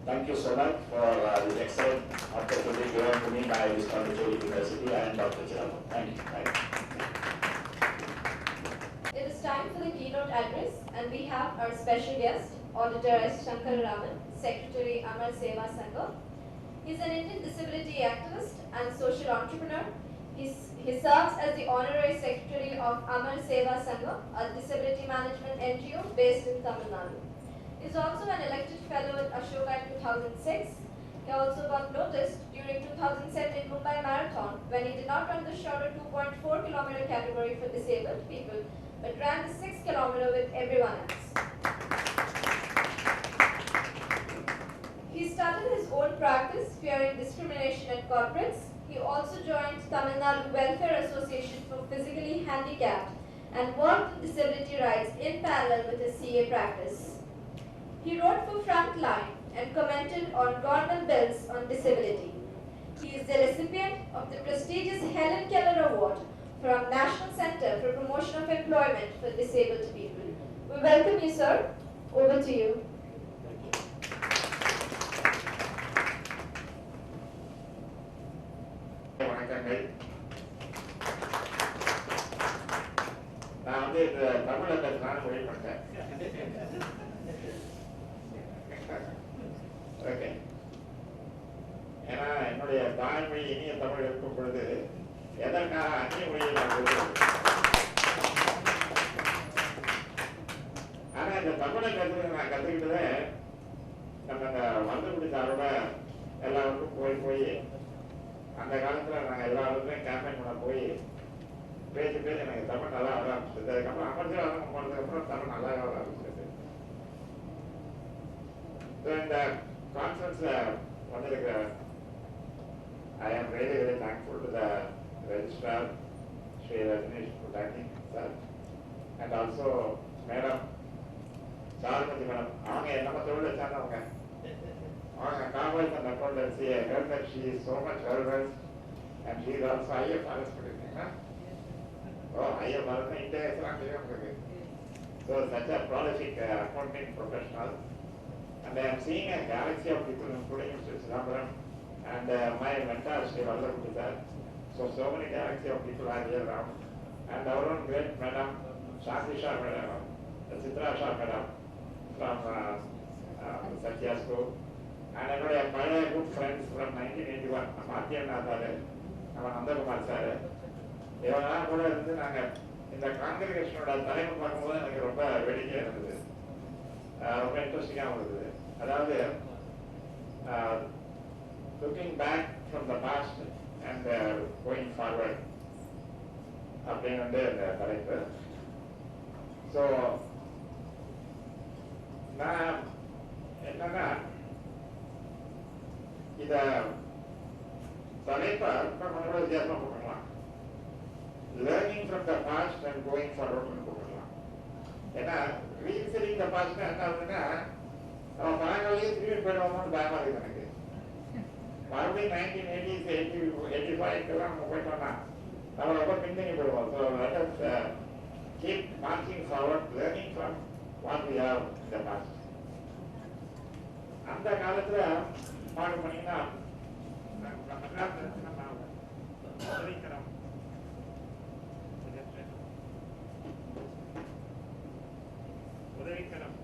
Thank you so much for this excellent opportunity given to me by this Pondicherry University and Dr. Chirama. Thank you. It is time for the keynote address, and we have our special guest, Auditor S. Saligrammam, Secretary, Amar Seva Sangha. He is an Indian disability activist and social entrepreneur. He serves as the Honorary Secretary of Amar Seva Sangha, a disability management NGO based in Tamil Nadu. He is also an elected fellow at Ashoka in 2006. He also got noticed during 2007 Mumbai Marathon when he did not run the shorter 2.4 kilometer category for disabled people, but ran the 6 kilometer with everyone else. He started his own practice fearing discrimination at corporates. He also joined Tamil Nadu Welfare Association for Physically Handicapped and worked on disability rights in parallel with his CA practice. He wrote for Frontline and commented on government bills on disability. He is the recipient of the prestigious Helen Keller Award from National Center for Promotion of Employment for Disabled People. We welcome you, sir. Over to you. வணக்கங்கள். நான் தமிழை பேசலான்னு முடிவு பண்ணேன். Okay, ஏன்னா என்னுடைய தாய்மொழி இனிய தமிழ் இருக்கும் பொழுது எதற்காக அந்நிய மொழியை நான் சொல்லுவேன். ஆனா இந்த தமிழை நான் கற்றுக்கிட்டதே நம்ம இந்த வந்துபிடிச்சாரோட எல்லாருக்கும் போய் அந்த காலத்தில் நாங்கள் எல்லா இடத்துலையும் கேம்பெயின் பண்ண போய் பேசி எனக்கு தமிழ் நல்லா வர ஆரம்பிச்சது. அதுக்கப்புறம் அமைச்சர் போனதுக்கப்புறம் தமிழ் நல்லா வர ஆரம்பிச்சது. இந்த கான்ஃபரன்ஸில் வந்திருக்கிற I am really very thankful to the registrar, Sri Rajneesh Putaki sir, and also Madam Janaki madam. அவங்க நம்ம தொழிலை சார்ந்தவங்க. அவங்க commerce and accountancy. I heard that she is so much well versed and she is also IFRS படிக்கிறீங்களா? Oh, I am also interested. So such a prolific accounting professional, and I am seeing a galaxy of people, including Mr. Saligrammam and my mentor, Sri VARADAKUTTI sir. So many galaxy of people are here around, and our own great madam, Shakisha madam, Chitra Shah madam from Satya School, and my good friends from 1981, Mathiyan Nathan, Nandakumar sir. இவங்கெல்லாம் கூட இருந்து நாங்கள் இந்த காங்கிரிகேஷனோட தலைமை பார்க்கும்போது எனக்கு ரொம்ப வேடிக்கையாக இருந்தது, ரொம்ப இன்ட்ரெஸ்டிங்காக இருந்தது. அதாவது looking back from the past and going forward அப்படின்னு வந்து இந்த தலைப்பு. ஸோ நான் என்னன்னா இத தலைப்பை ரொம்ப வித்தியாசமாக போட்டுக்கலாம். Learning from the past and going forward னு போட்டுக்கலாம். ஏன்னா ரீசெட்டிங் த பாஸ்ட்னா என்ன ஆகுதுன்னா நம்ம பழங்களையே திரும்பி போயிடுவோம்னு பயமா இருக்கு எனக்கு. மறுபடியும் 1980s 85 நம்ம போயிட்டோம்னா நம்ம ரொம்ப பின்தங்கி போயிடுவோம். So let us keep marching forward, learning from what we have in the past. அந்த காலத்துல பார்க்க போனீங்கன்னா நம்ம உதவிக்கரம் உதவிக்கரம்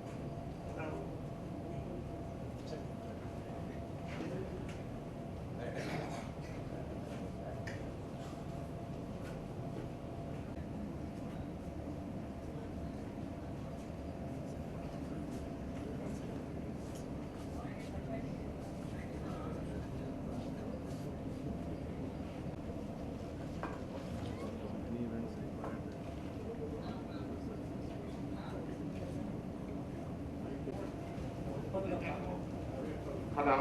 ஹலோ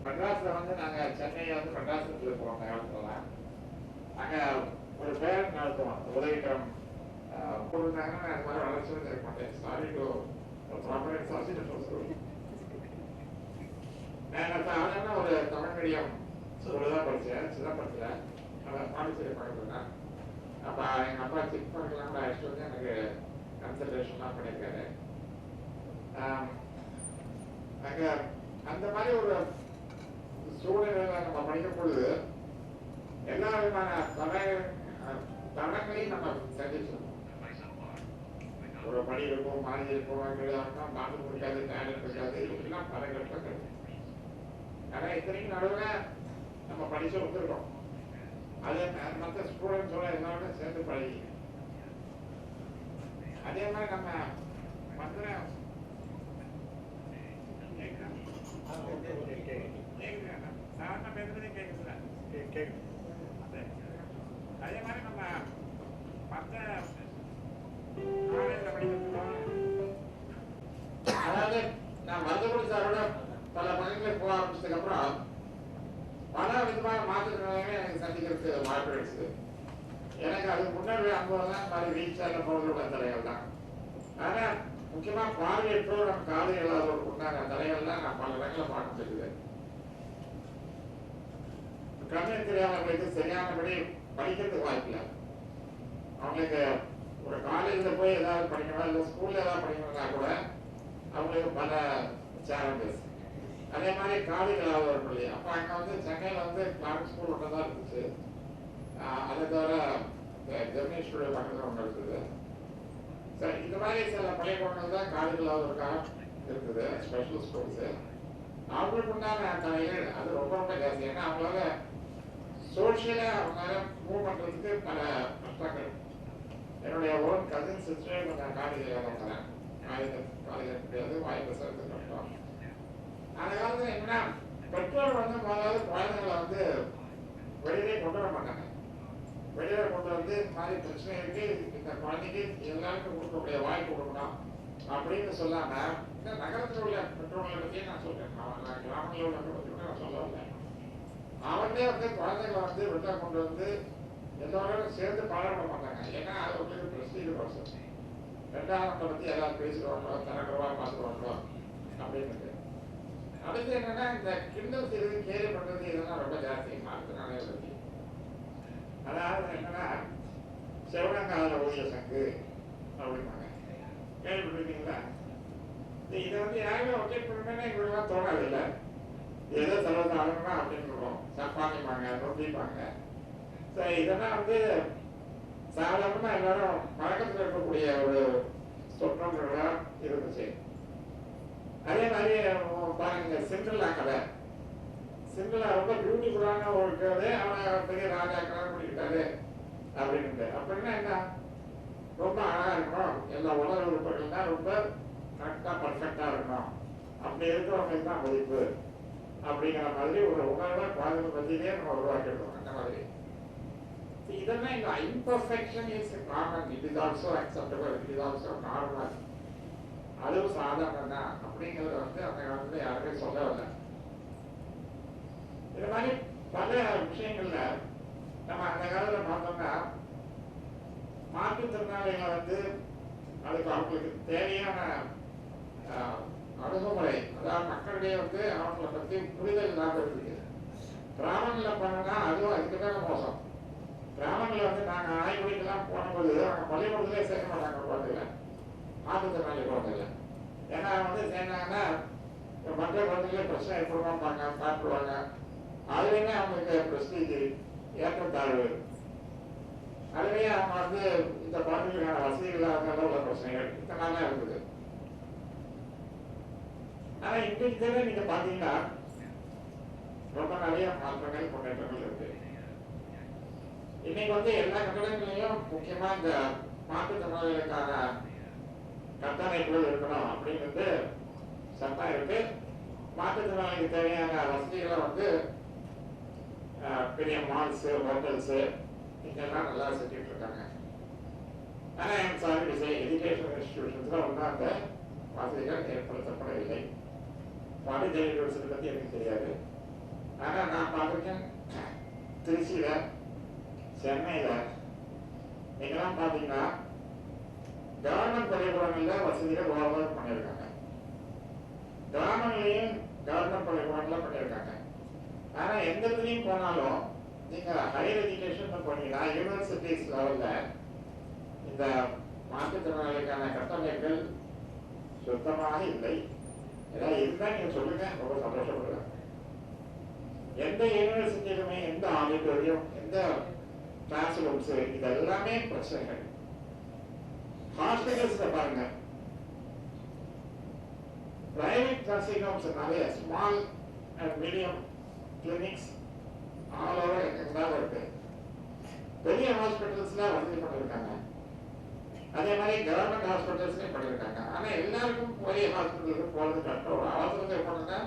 மெட்ராஸ்ல வந்து நாங்க சென்னையில வந்து மெட்ராஸ்ல போவோம். காலத்துலாம் அங்க ஒரு பேரண்ட் நடத்துவோம், உதவிக்கரம் கொடுத்தாங்கன்னா அது மாதிரி வளர்ச்சி இருக்க மாட்டேன். Sorry to corporate school. நான் சாதாரண ஒரு தமிழ் மீடியம் ஸ்கூல்ல தான் படித்தேன், சிதம்பரத்தில். பாண்டிச்சேரி பக்கத்துல தான். அப்போ எங்கள் அப்பா செக் பண்ணிக்கலாம் அழைச்சிட்டு வந்து எனக்கு கன்சல்டேஷன்லாம் பண்ணியிருக்காரு. அங்கே அந்த மாதிரி ஒரு சூழ்நிலையில நம்ம படிக்கும் பொழுது எல்லா விதமான தடங்களையும் நம்ம சந்திச்சிருக்கோம். ஒரு படி இருக்கும், மாறி இருக்கும், மாற்றம் இருக்காது, டேலண்ட் இருக்காது, இப்படிலாம் பல கட்டங்கள். ஆனால் இத்தனைக்கும் நடுவில் நம்ம படிச்சு வந்துருக்கோம். அது மற்ற ஸ்டூடெண்ட்ஸோட எல்லாமே சேர்ந்து பழகி அதே மாதிரி நம்ம மற்ற சாதாரண பேசுறதே கேட்குதுல அதே மாதிரி நம்ம மற்ற காலேஜில் படிக்கிறதுக்கு அதாவது நான் மருத்துவமனை சாரோட பல பகுதிகளில் போக ஆரம்பிச்சதுக்கு அப்புறம் பல விதமான மாற்றுத்திறனாளிகளை எனக்கு சந்திக்கிறதுக்கு வாய்ப்பு கிடைச்சது. எனக்கு அதுக்கு முன்னாடி அனுபவம் தான் மாதிரி வீல் சேரில் போகிறதோட தலைகள் தான். ஆனால் முக்கியமாக பார்வையற்றோர் நம்ம காது இல்லாதவர்களுக்கு உண்டான தலைகள்லாம் நான் பல இடங்களில் பார்க்க முடியுது. கண்ணு தெரியாதவங்களுக்கு சரியானபடி படிக்கிறதுக்கு வாய்ப்பில்லை. அவங்களுக்கு ஒரு காலேஜில் போய் ஏதாவது படிக்கணும், இல்லை ஸ்கூலில் ஏதாவது படிக்கணும்னா கூட அவங்களுக்கு பல சேலஞ்சஸ். அதே மாதிரி காலேஜில் ஒரு பள்ளி. அப்போ அங்கே வந்து சென்னையில் வந்து கிளாரிக் ஸ்கூல் ஒன்று தான் இருந்துச்சு. அதை தவிர ஜெர்மனி ஸ்டூடியோ பக்கத்தில் ஒன்று இருக்குது. சரி, இந்த மாதிரி சில பள்ளிக்கூடங்கள் தான் காலேஜில் ஒரு காலம் இருக்குது, ஸ்பெஷல் ஸ்கூல்ஸு. அவங்களுக்கு உண்டான தலைகள் அது ரொம்ப ரொம்ப ஜாஸ்தி. ஏன்னா அவங்களால சோஷியலாக அவங்களால மூவ் பண்ணுறதுக்கு பல கஷ்டங்கள். என்னுடைய ஓன் கசின் சிஸ்டரே கொஞ்சம் காலேஜில் அவங்க காலேஜ் முடியாது, வாய்ப்பு பேசுறது கஷ்டம். அந்த காலத்தில் என்னன்னா பெற்றோர் வந்து முதலாவது குழந்தைங்களை வந்து வெளியே கொண்டு வர மாட்டாங்க. வெளியே கொண்டு வந்து இந்த மாதிரி பிரச்சனை இருக்கு, இந்த குழந்தைக்கு எல்லாருக்கும் கொடுக்கக்கூடிய வாய்ப்பு கொடுக்கணும் அப்படின்னு சொல்லாம இந்த நகரத்தில் உள்ள பெற்றோர்களை பற்றியே நான் சொல்றேன். நான் கிராமங்களில் உள்ள பற்றி நான் சொல்ல வரேன். அவங்களே வந்து குழந்தைங்களை வந்து வெளியே கொண்டு வந்து எல்லோரும் சேர்ந்து பாராட்ட மாட்டாங்க. ஏன்னா அது உங்களுக்கு பிரஸ்டீஜ் ப்ராசஸ். ரெண்டாவது பற்றி எல்லாரும் பேசுவாங்களோ, தரக்குறவா பார்த்துருவாங்களோ அப்படின்னு. அடுத்து என்னன்னா இந்த கிண்டல் செய்யறது கேலி பண்றது இதெல்லாம் ரொம்ப ஜாஸ்தி மாற்றுனாலே பற்றி. அதாவது என்னன்னா செவனங்கால ஊழிய சங்கு அப்படிம்பாங்க, கேள்விப்பட்டிருக்கீங்களா? இதை வந்து யாருமே ஒர்க்கெட் பண்ணணும்னா இவங்கெல்லாம் தோணாது இல்லை, ஏதோ செலவு ஆகணும்னா அப்படின்னு சொல்லுவோம், சப்பாத்திப்பாங்க ரொட்டிப்பாங்க. ஸோ இதெல்லாம் வந்து சாதாரணமாக எல்லாரும் பழக்கத்தில் இருக்கக்கூடிய ஒரு சொற்றொடர்களாக இருந்துச்சு. அதே மாதிரி பாருங்க சிண்ட்ரெல்லா கதை, சிண்ட்ரெல்லா ரொம்ப பியூட்டிஃபுல்லான ஒரு கதை, அவன் பெரிய ராஜா கதை பண்ணிக்கிட்டாரு அப்படின்ட்டு. அப்படின்னா என்ன, ரொம்ப அழகா இருக்கணும், எல்லா உலக உறுப்புகள் தான் ரொம்ப கரெக்டாக பர்ஃபெக்டாக இருக்கணும், அப்படி இருக்கிறவங்களுக்கு தான் மதிப்பு அப்படிங்கிற மாதிரி ஒரு உணர்வை குழந்தைகளை பற்றியே நம்ம உருவாக்கிடுவோம். அந்த மாதிரி இதெல்லாம் இந்த imperfection is common, it is also acceptable, it is also normal, அதுவும் சாதாரணம் தான் அப்படிங்கிறத வந்து அந்த காலத்துல யாருமே சொல்லவில்லை. இந்த மாதிரி பல விஷயங்கள்ல நம்ம அந்த காலத்துல பார்த்தோம்னா மாற்றுத்திறனாளிகளை வந்து அதுக்கு அவங்களுக்கு தேவையான அணுகுமுறை, அதாவது மக்களிடையே வந்து அவங்களை பற்றி புரிதல் இல்லாமல் இருக்குது. கிராமங்களில் பண்ணனா அதுவும் அதுக்கு தானே மோசம். கிராமங்களில் வந்து நாங்கள் ஆய்வுக்கெல்லாம் போகும்போது அவங்க பள்ளிக்கூடத்துலேயே சேர்க்க மாட்டாங்க குழந்தைல, மாற்றுத்திறனாளி குழந்தைல. ஏன்னா வந்து சேர்ந்தாங்கன்னா மற்ற குழந்தைகளே பிரச்சனை ஏற்படுவாங்க, சாப்பிடுவாங்க, அதுலேயுமே அவங்களுக்கு பிரஸ்டீஜ் ஏற்றத்தாழ்வு, அதுலேயே அவங்க வந்து இந்த குழந்தைகளுக்கான வசதிகள் இல்லாத உள்ள பிரச்சனைகள் இத்தனால இருக்குது. ஆனா இன்றைக்கு நீங்க பாத்தீங்கன்னா ரொம்ப நிறைய மாற்றங்கள் முன்னேற்றங்கள் இருக்கு. இன்னைக்கு வந்து எல்லா கட்டடங்களையும் முக்கியமா இந்த மாற்றுத்திறனாளிகளுக்கான கட்டமைப்புகள் இருக்கணும் அப்படிங்கிறது சட்டம் இருக்கு. மாற்றுத்திறனாளிக்கு தேவையான வசதிகளை வந்து பெரிய மால்ஸ், ஹோட்டல்ஸ் இங்கெல்லாம் நல்லா செஞ்சுட்டு இருக்காங்க. ஆனா எஜுகேஷன் இன்ஸ்டிடியூஷன்ஸ்ல ஒன்றும் அந்த வசதிகள் ஏற்படுத்தப்படவில்லை. பாண்டிச்சேரி யூனிவர்சிட்டி பத்தி எனக்கு தெரியாது. ஆனா நான் பார்த்துருக்கேன் திருச்சியில, சென்னையில நீங்கெல்லாம் பாத்தீங்கன்னா கவர்மெண்ட் பள்ளிக்கூடங்கள்ல வசதிகள் ஓவர் பண்ணியிருக்காங்க, கிராமங்களையும் கவர்மெண்ட் பள்ளிக்கூடங்கள்ல பண்ணியிருக்காங்க. ஆனா எந்த இடத்துலையும் போனாலும் நீங்க ஹையர் எஜுகேஷன் போனீங்கன்னா யூனிவர்சிட்டிஸ் லெவல்ல இந்த மாற்றுத்திறனாளிகளுக்கான கட்டமைப்புகள் சுத்தமாக இல்லை. ஏதாவது இருந்தா நீங்க சொல்லுங்க, ரொம்ப சந்தோஷப்படுறேன். எந்த யூனிவர்சிட்டியிலுமே எந்த ஆடிட்டோரியம், எந்த கிளாஸ் ரூம்ஸ், இது எல்லாமே பிரச்சனைகள். ஹாஸ்பிட்டல்ஸ்ல பாருங்க, பிரைவேட் நர்சிங் ஹோம்ஸ்னாலே small and medium clinics all over எங்கெல்லாம் இருக்கு. பெரிய ஹாஸ்பிட்டல்ஸ்ல வசதி பண்ணிருக்காங்க, அதே மாதிரி கவர்மெண்ட் ஹாஸ்பிட்டல்ஸ்லயும் பண்ணிருக்காங்க. ஆனா எல்லாருக்கும் பெரிய ஹாஸ்பிட்டலுக்கு போறது கஷ்டம். ஒரு அவசரத்தை போனோம்னா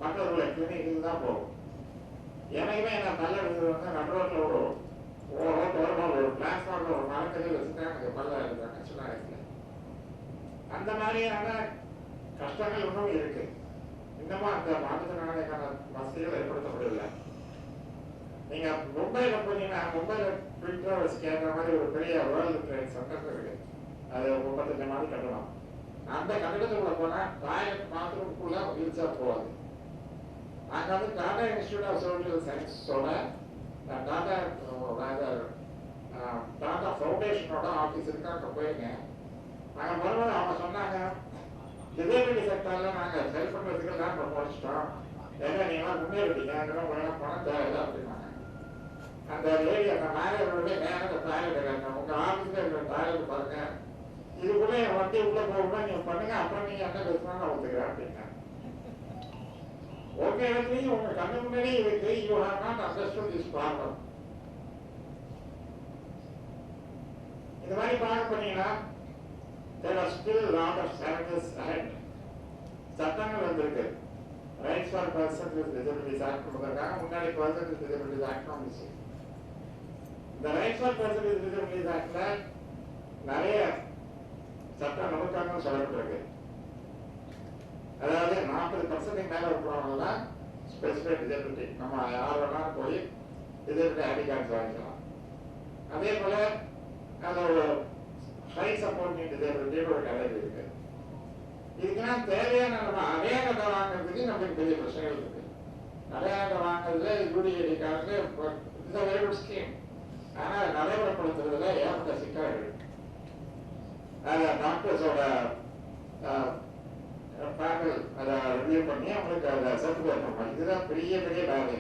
மற்றவர்களை கிளினிக்கு தான் போகும். எனக்குமே நான் பல்ல வந்து நடுரோட்ல ஒரு பிளாட்ஃபார்ம்ல ஒரு மரக்கறி வச்சுதான் எனக்கு பல்ல இருக்காங்க சின்ன வயசுல. அந்த மாதிரியான கஷ்டங்கள் இன்னும் இருக்கு. இன்னமும் அந்த மாற்றுத்திறனாளிக்கான வசதிகள் ஏற்படுத்தப்படவில்லை. நீங்க மும்பைல போனீங்கன்னா மும்பைல ட்வின் டவர்ஸ் கேட்கற மாதிரி ஒரு பெரிய வேர்ல்டு ட்ரேட் சென்டர் இருக்கு. அது 35 மாடி கட்டணும். அந்த கட்டடத்துக்குள்ள போனா டாய்லெட் பாத்ரூம்குள்ள வீல் சேர் போகாது. அங்க வந்து டாடா இன்ஸ்டிடியூட் ஆஃப் சோஷியல் சயின்ஸோட டாடா ஃபவுண்டேஷனோட ஆஃபீஸ் இருக்கு. அங்கே போயிருங்க. அங்கே வரும்போது அவங்க சொன்னாங்க, டிசேபிலிட்டி செக்டர்ல நாங்கள் ஹெல்ப் பண்ணுறதுக்கு எல்லாம் இப்போ முடிச்சிட்டோம், ஏன்னா நீங்களாம் முன்னேறிட்டீங்க, அதெல்லாம் உங்களுக்கு பணம் தேவையில்லை அப்படின்னாங்க. அந்த லேடி அந்த மேனேஜருடைய நேரம் டாய்லெட் இருக்காங்க, உங்கள் ஆஃபீஸில் இருக்கிற டாய்லெட் பாருங்க, இதுக்குள்ளே என் வண்டி உள்ள போகணும்னா நீங்கள் பண்ணுங்க, அப்புறம் நீங்கள் என்ன பேசுனா நான் ஒத்துக்கிறேன் அப்படின்னா. உங்க இடத்துலையும் உங்க கண்ணு முன்னாடியே இருக்கு. You have not understood this problem. இந்த மாதிரி பார்க்க போனீங்கன்னா there are still a lot of challenges ahead. சட்டங்கள் வந்திருக்கு. Rights for person with disabilities act கொடுத்திருக்காங்க. முன்னாடி பர்சன் வித் டிசபிலிட்டிஸ் ஆக்ட் வந்துச்சு. இந்த rights for person with disabilities ஆக்ட்ல நிறைய சட்டம் நுணுக்கங்கள் சொல்லப்பட்டிருக்கு. அதாவது 40% மேல இருக்கிறவங்கலாம் ஸ்பெசிஃபைட் டிசபிலிட்டி, நம்ம யார் வேணாலும் போய் டிசபிலிட்டி ஐடி கார்டு வாங்கிக்கலாம். அதே போல அந்த ஒரு ஹை சப்போர்ட்டிங் டிசபிலிட்டி ஒரு கேட்டகரி இருக்கு. இதுக்கெல்லாம் தேவையான நம்ம அடையாளத்தை வாங்குறதுக்கு நமக்கு பெரிய பிரச்சனைகள் இருக்கு. அடையாளத்தை வாங்குறதுல யூடிஐடி கார்டு இந்த வெரி குட் ஸ்கீம், ஆனால் நடைமுறைப்படுத்துறதுல ஏற்பட்ட சிக்கல்கள். அதை டாக்டர்ஸோட பேனல் அதை ரிவ்யூ பண்ணி அவங்களுக்கு அதை சர்டிஃபிகேட் பண்ணுவாங்க. இதுதான் பெரிய பெரிய வேலை.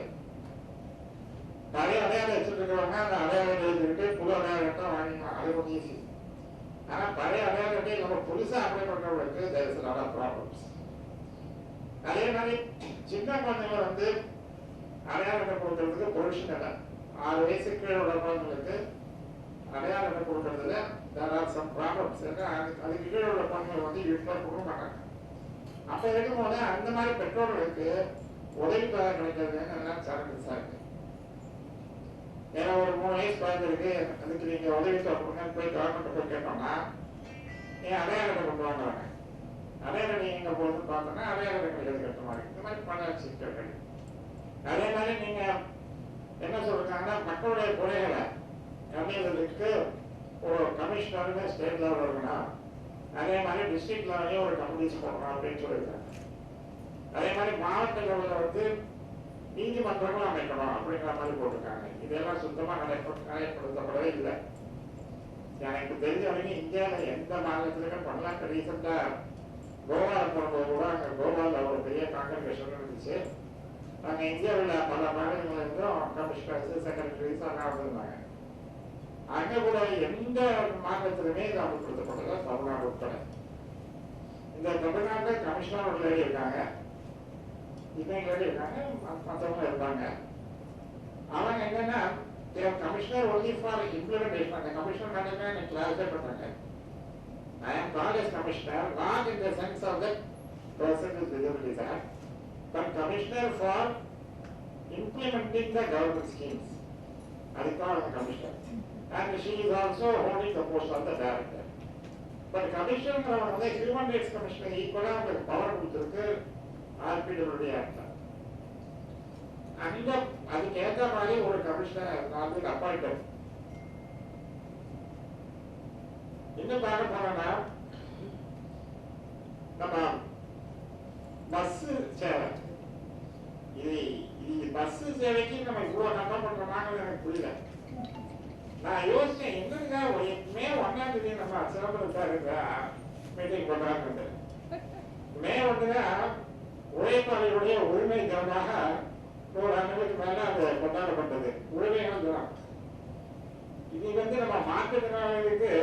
நிறைய அடையாளம் வச்சுட்டு இருக்கிறவங்க அந்த அடையாளம் எழுதிட்டு புது அடையாளத்தை வாங்கிக்கலாம், அது கொஞ்சம் ஈஸி. ஆனால் பழைய அடையாளத்தை நம்ம புதுசாக அப்ளை பண்ணுறவங்களுக்கு there is lot of problems. அதே மாதிரி சின்ன குழந்தைங்க வந்து அடையாளத்தை கொடுக்கறதுக்கு பொல்யூஷன் இல்லை. 6 வயசுக்கு கீழே உள்ள குழந்தைங்களுக்கு அடையாளத்தை கொடுக்கறதுல தேர் ஆர் சம் ப்ராப்ளம்ஸ். அதுக்கு கீழே உள்ள குழந்தைங்க வந்து யூஸ்ஃபுல்லாக கொடுக்க மாட்டாங்க. அப்போ இருக்கும்போது அந்த மாதிரி பெற்றோர்களுக்கு உதவித்தொகை கிடைக்கிறதுன்னு எல்லாம் சேலஞ்சஸாக இருக்கு. ஏன்னா ஒரு 3 வயசு குழந்தை இருக்கு, அதுக்கு நீங்க உதவித்தொகை கொடுங்கன்னு போய் கவர்மெண்ட் போய் கேட்டோம்னா நீங்க அடையாளத்தை கொண்டு வாங்குறாங்க. அடையாளம் நீங்க எங்க போகுதுன்னு பார்த்தோம்னா அடையாளத்தை கிடைக்கிறது கட்ட மாதிரி இந்த மாதிரி பல சிக்கல்கள். அதே மாதிரி நீங்க என்ன சொல்றாங்கன்னா மக்களுடைய குறைகளை கம்மியதுக்கு ஒரு கமிஷனருங்க ஸ்டேட் லெவலில் இருக்கணும், அதே மாதிரி டிஸ்ட்ரிக்ட் லெவலையும் ஒரு கமிட்டிஸ் போடணும் அப்படின்னு சொல்லியிருக்காங்க. அதே மாதிரி மாவட்ட லெவலில் வந்து நீதிமன்றங்களும் அமைக்கணும் அப்படிங்கிற மாதிரி போட்டிருக்காங்க. இதெல்லாம் சுத்தமாக நடைமுறைப்படுத்தப்படவே இல்லை. எனக்கு தெரிஞ்ச வரைக்கும் இந்தியாவில் எந்த மாநிலத்திலுமே பண்ணலாம். ரீசெண்டாக கோவாவில் போகும்போது கூட அங்கே கோவாவில் ஒரு பெரிய காங்கிரேஷன் இருந்துச்சு. அங்கே இந்தியாவில் பல மாநிலங்களிலிருந்தும் கமிஷனர்ஸ் செக்ரட்டரிஸ் எல்லாம் வந்திருந்தாங்க. அங்கே கூட எந்த மாநிலத்திலுமே இது அமல்படுத்தப்படல, தமிழ்நாடு உட்பட. இந்த தமிழ்நாட்டில் கமிஷனர் ஒரு லேடி இருக்காங்க, இன்னும் லேடி இருக்காங்க, மற்றவங்க இருப்பாங்க. அவங்க என்னன்னா கமிஷனர் ஒன்லி ஃபார் இம்ப்ளிமெண்டேஷன். அந்த கமிஷனர் மேலே எனக்கு கிளாரிஃபை பண்ணாங்க. I am called as commissioner, not in the sense of the person with disabilities act, but commissioner for implementing the government schemes. That is called the commissioner. And she is also holding the post of the director. But commissioner on the human rights commissioner equal to the power கொடுத்திருக்கு PWD act. அந்த அதுக்கு ஏற்ற மாதிரி ஒரு commissioner வந்து appointed. இன்னும் பார்க்க போனோம்னா நம்ம பஸ் சேவை, இது பஸ் சேவைக்கு நம்ம இவ்வளவு கம்பேர் பண்றோமான்னு எனக்கு புரியல. நான் யோசிச்சேன் என்னங்க மே 1ஆம் தேதி நம்ம சிதம்பரத்தாருக்கு மீட்டிங் பண்றாங்க. மே 1 உழைப்பாளர்களுடைய உரிமை தினமாக 100 ஆண்டுகளுக்கு மேல அது கொண்டாடப்பட்டது. உரிமையான தினம். இது வந்து நம்ம மாற்றுத்திறனாளிகளுக்கு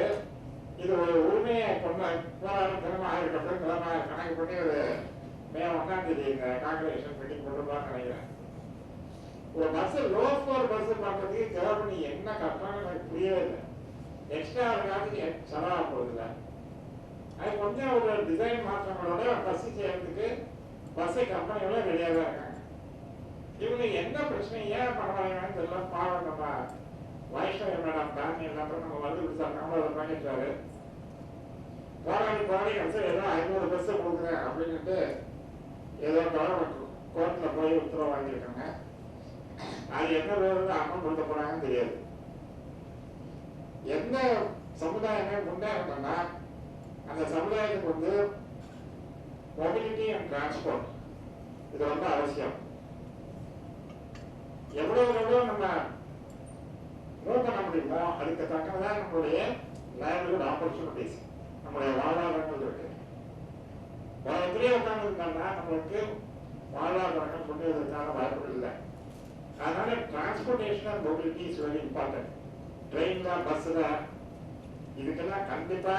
இது ஒரு உரிமையை போராடும் தினமாக இருக்கட்டும், தினமாக கணக்கு பண்ணி ஒரு மே 1ஆம் தேதி இந்த காங்கிரேஷன் மீட்டிங் கொண்டுருப்பான்னு நினைக்கிறேன். ஒரு பஸ் லோ ஃப்ளோர் பஸ் பார்க்கறதுக்கு கவர்மெண்ட் என்ன கட்டணம் எனக்கு புரியவே இல்லை. எக்ஸ்ட்ரா அதுக்காக செலவாக போகுதில்ல. அது கொஞ்சம் ஒரு டிசைன் மாற்றங்களோட பஸ் செய்யறதுக்கு பஸ்ஸை கம்பெனிகளும் ரெடியாக தான் இருக்காங்க. இவங்க என்ன பிரச்சனை ஏன் பரவாயில்லைன்னு தெரியல. பாவம் நம்ம வைஷ்ணவி மேடம் தானி எல்லாத்தையும் நம்ம வந்து விசாரணை அதை பண்ணிட்டாரு. போராடி கடைசி ஏதோ 500 பஸ் கொடுக்குறேன் அப்படின்ட்டு ஏதோ கவர்மெண்ட் கோர்ட்ல போய் உத்தரவு வாங்கியிருக்காங்க. அது என்ன விதத்தில் அமல்படுத்த போறாங்கன்னு தெரியாது. எந்த சமுதாயமே முன்னேறணும்னா அந்த சமுதாயத்துக்கு வந்து மொபிலிட்டி அண்ட் டிரான்ஸ்போர்ட் இது ரொம்ப அவசியம். எவ்வளவு நம்ம மூவ் பண்ண முடியுமோ அதுக்கு தக்கதான் நம்மளுடைய லைவ்லிஹுட் ஆப்பர்ச்சுனிட்டிஸ், நம்மளுடைய வாழ்வாதாரங்கள் இருக்கு. உலகத்திலே உட்கார்ந்து இருந்தாங்கன்னா நம்மளுக்கு வாழ்வாதாரங்கள் கொண்டு வருவதற்கான வாய்ப்புகள் இல்லை. அதனால transportation and mobility is very important. ட்ரெயின்ல பஸ்ல இதுக்கெல்லாம் கண்டிப்பா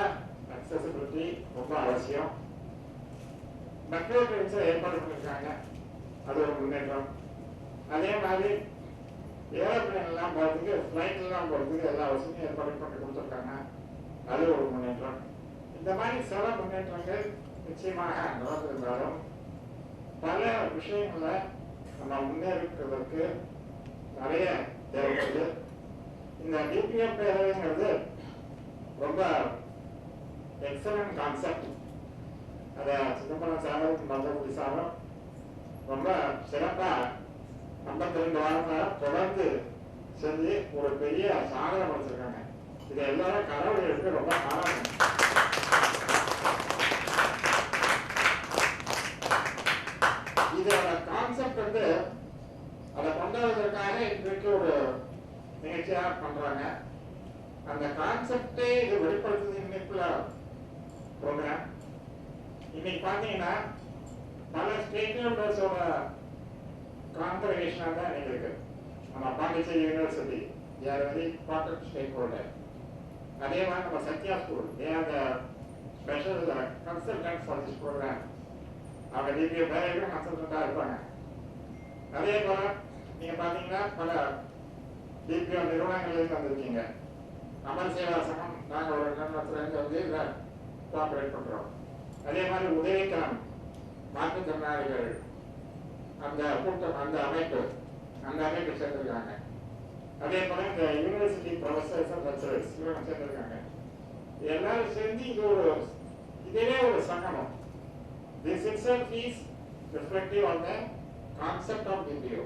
அக்சசிபிலிட்டி ரொம்ப அவசியம். மெட்ரோ ட்ரெயின்ஸை ஏற்பாடு பண்ணியிருக்காங்க, அது ஒரு முன்னேற்றம். அதே மாதிரி ஏரோப்ளைன் எல்லாம் போகிறதுக்கு, ஃப்ளைட் எல்லாம் போகிறதுக்கு எல்லா வசதியும் ஏற்பாடு பண்ணி கொடுத்துருக்காங்க, அது ஒரு முன்னேற்றம். இந்த மாதிரி சில முன்னேற்றங்கள் நிச்சயமாக நடந்திருந்தாலும் பல விஷயங்களை நம்ம முன்னேறிக்கிறதுக்கு நிறைய தேவைப்படுது. இந்த டிபிஓ பேரவைங்கிறது ரொம்ப எக்ஸலன்ட் கான்செப்ட். அதை சிதம்பரம் சாரும் மதுரை சாரும் ரொம்ப சிறப்பாக 52 வாரங்களாக தொடர்ந்து செஞ்சு ஒரு பெரிய சாதனை படிச்சிருக்காங்க. இதை எல்லாரும் கடவுள் எடுத்து ரொம்ப பாராட்டணும். இதோட கான்செப்ட் வந்து அதை கொண்டாடுவதற்காக இன்றைக்கு ஒரு நிகழ்ச்சியாக பண்றாங்க. அந்த கான்செப்டே இது வெளிப்படுத்துது இன்னைக்குள்ள ப்ரோக்ராம். இன்னைக்கு பார்த்தீங்கன்னா பல ஸ்டேக் ஹோல்டர்ஸோட கான்ஃபரேஷனாக தான் இன்னைக்கு இருக்கு. நம்ம Pondicherry university are very important stakeholder. அதே மாதிரி நம்ம Sathya school they are the special consultant for this programme. அவங்க டிபிஓ டைரக்டர் கன்சல்டண்டாக இருப்பாங்க. அதே போல நீங்க பார்த்தீங்கன்னா பல டிபிஓ நிறுவனங்களிலிருந்து வந்திருக்கீங்க. அமர் சேவா சங்கம் நாங்கள் ஒரு நிறுவனத்திலிருந்து வந்து இதில் கோஆபரேட் பண்ணுறோம். அதே மாதிரி உதவிக்கரம் மாற்றுத்திறனாளிகள் அந்த கூட்டம் அந்த அமைப்பு சேர்ந்திருக்காங்க. அதே போல இந்த யூனிவர்சிட்டி ப்ரொஃபசர்ஸ் அண்ட் லெக்சரர்ஸ் இவங்க சேர்ந்திருக்காங்க. எல்லாரும் சேர்ந்து இது ஒரு இதுவே ஒரு சங்கமம். This itself is reflective of the concept of DPO.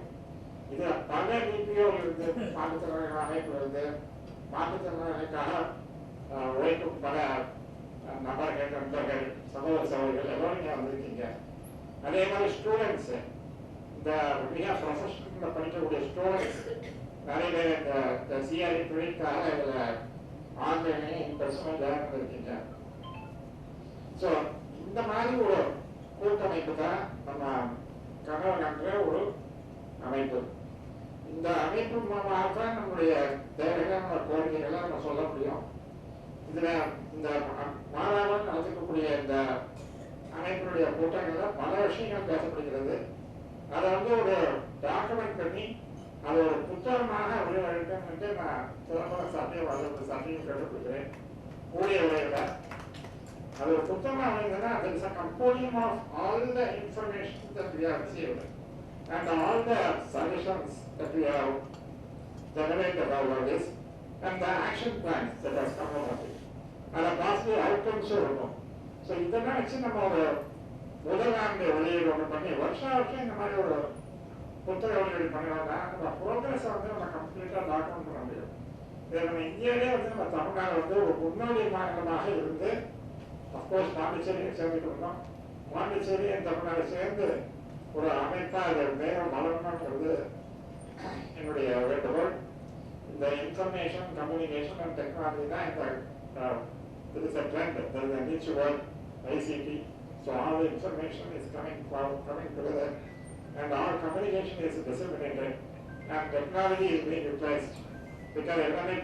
இது பல DPO இருந்து மாற்றுத்திறனாளிகள் அமைப்புல இருந்து மாற்றுத்திறனாளிகளுக்காக உழைக்கும் பல நபர்கள் நண்பர்கள் சகோதர சகோதரிகள் எல்லாரும் இங்கே வந்திருக்கீங்க. அதே மாதிரி ஸ்டூடெண்ட்ஸ் இந்த மிக ப்ரொஃபஷனல் படிக்கக்கூடிய ஸ்டூடெண்ட்ஸ் நிறைய பேர் இந்த சிஆர்இ தொழிலுக்காக இதில் ஆன்லைன்லையும் இன்பர்சனல் ஜாயின் பண்ணிருக்கீங்க. ஸோ இந்த மாதிரி ஒரு கூட்டமைப்பு தான் நம்ம கனவு என்ற ஒரு அமைப்பு. இந்த அமைப்பு மூலமாக தான் நம்முடைய தேவைகளை நம்ம கோரிக்கைகளை நம்ம சொல்ல முடியும். இதுல இந்த மாறாமல் நடத்தக்கூடிய இந்த அமைப்பினுடைய கூட்டங்கள்ல பல விஷயங்கள் பேசப்படுகிறது. அதை வந்து ஒரு டாக்குமெண்ட் பண்ணி அதை ஒரு புத்தகமாக வெளியிடணும் என்று நான் சிறப்பாக சாத்தியம் கேட்டுக்கொள்கிறேன். கூடிய விரைவில் அது ஒரு புத்தகமாக அமைந்ததுன்னா there is a compendium of all the information that we have received and all the suggestions that we have generated out of this and the action plans that has come out of it. அதை positive அவுட்கம்ஸும் இருக்கும். So இதெல்லாம் வச்சு நம்ம ஒரு முதலாண்டு வெளியீடு ஒன்று பண்ணி வருஷம் இந்த மாதிரி ஒரு புத்தக வெளியீடு பண்ணினோம்னா நம்ம ப்ரோக்ரஸை வந்து நம்ம கம்ப்ளீட்டாக டாக்குமெண்ட் பண்ண முடியும். இதை நம்ம இந்தியாவிலே வந்து நம்ம தமிழ்நாடு வந்து ஒரு முன்னோடி மாநிலமாக இருந்து அஃப்கோர்ஸ் பாண்டிச்சேரியை சேர்ந்துட்டு இருந்தோம். பாண்டிச்சேரி தமிழ்நாடு சேர்ந்து ஒரு அமைப்பாக அதை மேலும் வளரணுங்கிறது என்னுடைய வேண்டுகோள். இந்த இன்ஃபர்மேஷன் கம்யூனிகேஷன் அண்ட் டெக்னாலஜி தான் இந்த there is a trend, there is a niche word ICT, so all the information is coming together and all communication is disseminated and technology is being utilized because everyone is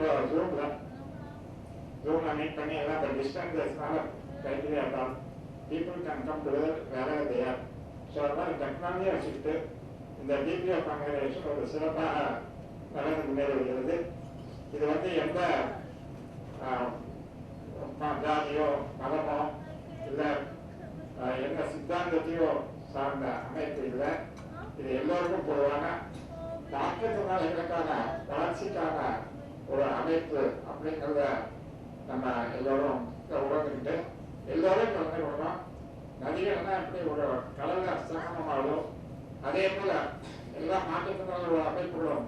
Zoom meet பண்ணி எல்லாம் the distance is not a criteria at all. People can come together wherever they are. So அதனால் டெக்னாலஜியை வச்சுக்கிட்டு இந்த DPO conference ஒரு சிறப்பாக நடந்து முன்னேறி வருகிறது. இது வந்து எந்த ஜாதியோ மதமோ இல்லை எந்த சித்தாந்தத்தையோ சார்ந்த அமைப்பு இல்லை. இது எல்லோருக்கும் பொதுவான மாற்றுத்திறனாளிகளுக்கான வளர்ச்சிக்கான ஒரு அமைப்பு அப்படிங்கிறத நம்ம எல்லோரும் உணர்ந்துக்கிட்டு எல்லோரும் கலந்து கொள்ளணும். நதிகள்னா எப்படி ஒரு கடல்ல சமமாகும் அதே போல எல்லா மாற்றுத்திறனாளி அமைப்புகளும்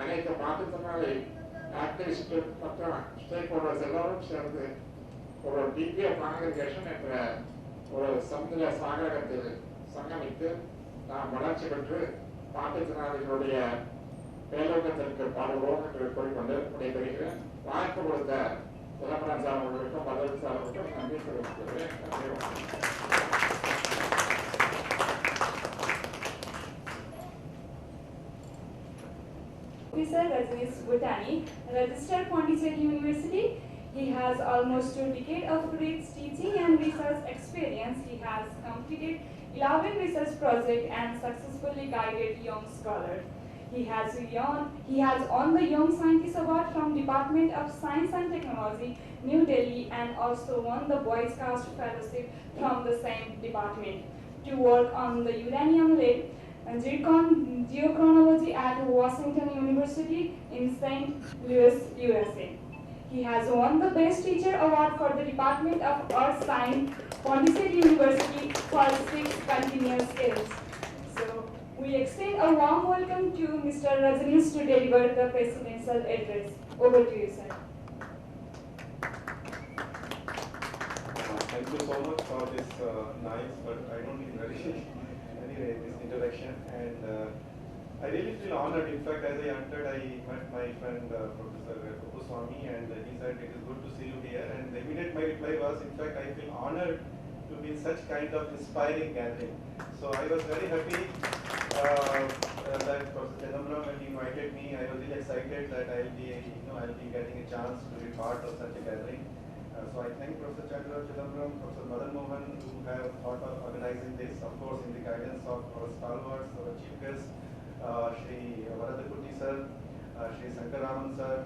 அனைத்து மாற்றுத்திறனாளி ஆக்டிவிஸ்ட் மற்றும் ஸ்டேக் ஹோல்டர்ஸ் எல்லாரும் சேர்ந்து ஒரு டிபிஓ கான்ஃபரன்ஸ் என்ற ஒரு சமுதாய சாகரத்தில் சங்கமித்து நாம் வளர்ச்சி பெற்று மாற்றுத்திறனாளிகளுடைய பேலோகத்திற்கு பாடுவோம் என்று கூறிக்கொண்டு விடைபெறுகிறேன். வாய்ப்பு கொடுத்த சிதம்பரம் சார் அவர்களுக்கும் பதவி சார் அவர்களுக்கும் நன்றி தெரிவித்துக்கிறேன். Professor Rajneesh Bhutani, registered Pondicherry University. He has almost 2 decades of rich teaching and research experience. He has completed 11 research projects and successfully guided young scholars. He has won the Young Scientist Award from Department of Science and Technology, New Delhi, and also won the Boys Cast Fellowship from the same department to work on the uranium lead and geochronology at Washington University in St. Louis, USA. He has won the Best Teacher Award for the Department of Earth Science, Pondicherry University for 6 continuous years. So, we extend a warm welcome to Mr. Rajneesh to deliver the presidential address. Over to you, sir. Thank you so much for this nice, but I don't think very this interaction, and I really feel honored. In fact, as I entered, I met my friend Professor Swami, and he said it is good to see you here. And the immediate my reply was, in fact, I feel honored to be in such kind of inspiring gathering. So I was very happy that Professor Chidambaram, when he invited me, I was really excited that I'll be getting a chance to be part of such a gathering. So I thank Professor Chidambaram, Professor Madan Mohan, who have thought of organizing this, of course, in the guidance of our stalwarts, our chief guest, Shri VARADAKUTTI sir, Shri Saligrammam sir.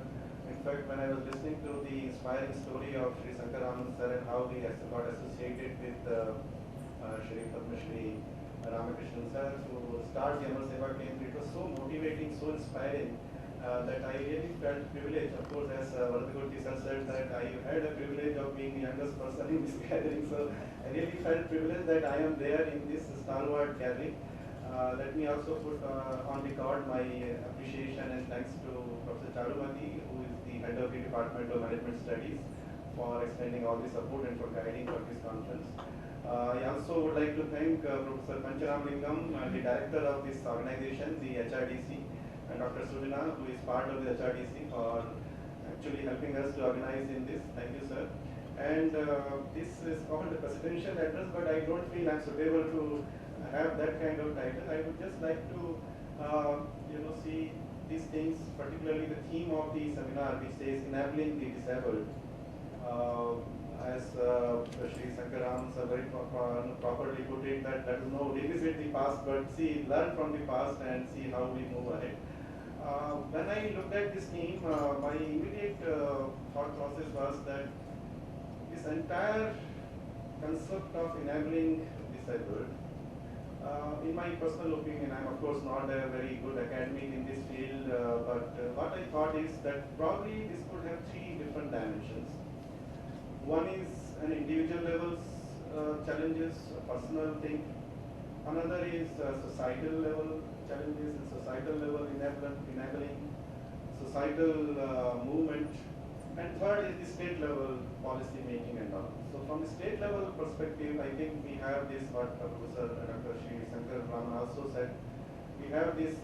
In fact, when I was listening to the inspiring story of Shri Saligrammam sir and how he has got associated with Shri Padma Shri Ramakrishnan sir to start the Amar Seva camp, it was so motivating, so inspiring that I really felt privileged. Of course, as VARADAKUTTI sir said that I had a privilege of being the youngest person in this gathering, so I really felt privileged that I am there in this stalwart gathering. Let me also put on record my appreciation and thanks to Professor Charumati, who is the head of the Department of Management Studies, for extending all the support and for guiding for this conference. I also would like to thank Professor Pancharamlingam, the director of this organization, the HRDC, and Dr. Sujana, who is part of the HRDC, for actually helping us to organize in this. Thank you, sir. And this is called a presidential address, but I don't feel I'm suitable to have that kind of title. I would just like to, see these things, particularly the theme of the seminar, which says enabling the disabled. As Shri Saligrammam very properly put it, that there is no revisit the past, but learn from the past and see how we move ahead. When I looked at this theme, my immediate thought process was that this entire concept of enabling disabled, in my personal opinion, I'm of course not a very good academic in this field, but what I thought is that probably this could have three different dimensions. One is an individual level challenges, a personal thing. Another is societal level challenges and societal level enabling societal movement. And third is the state level policy making and all. So from the state level perspective, I think we have this, what Professor Dr. Shri Saligrammam also said, we have this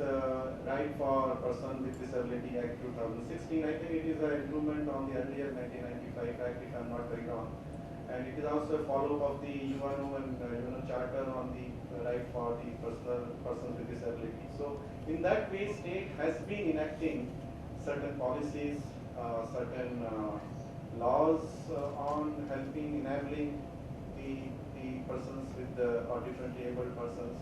right for person with disability Act 2016. I think it is an improvement on the earlier 1995 Act, if I am not very wrong. And it is also a follow-up of the UNO and Charter on the right for the persons with disability. So in that way, state has been enacting certain policies, certain laws on helping, enabling the persons with or differently abled persons.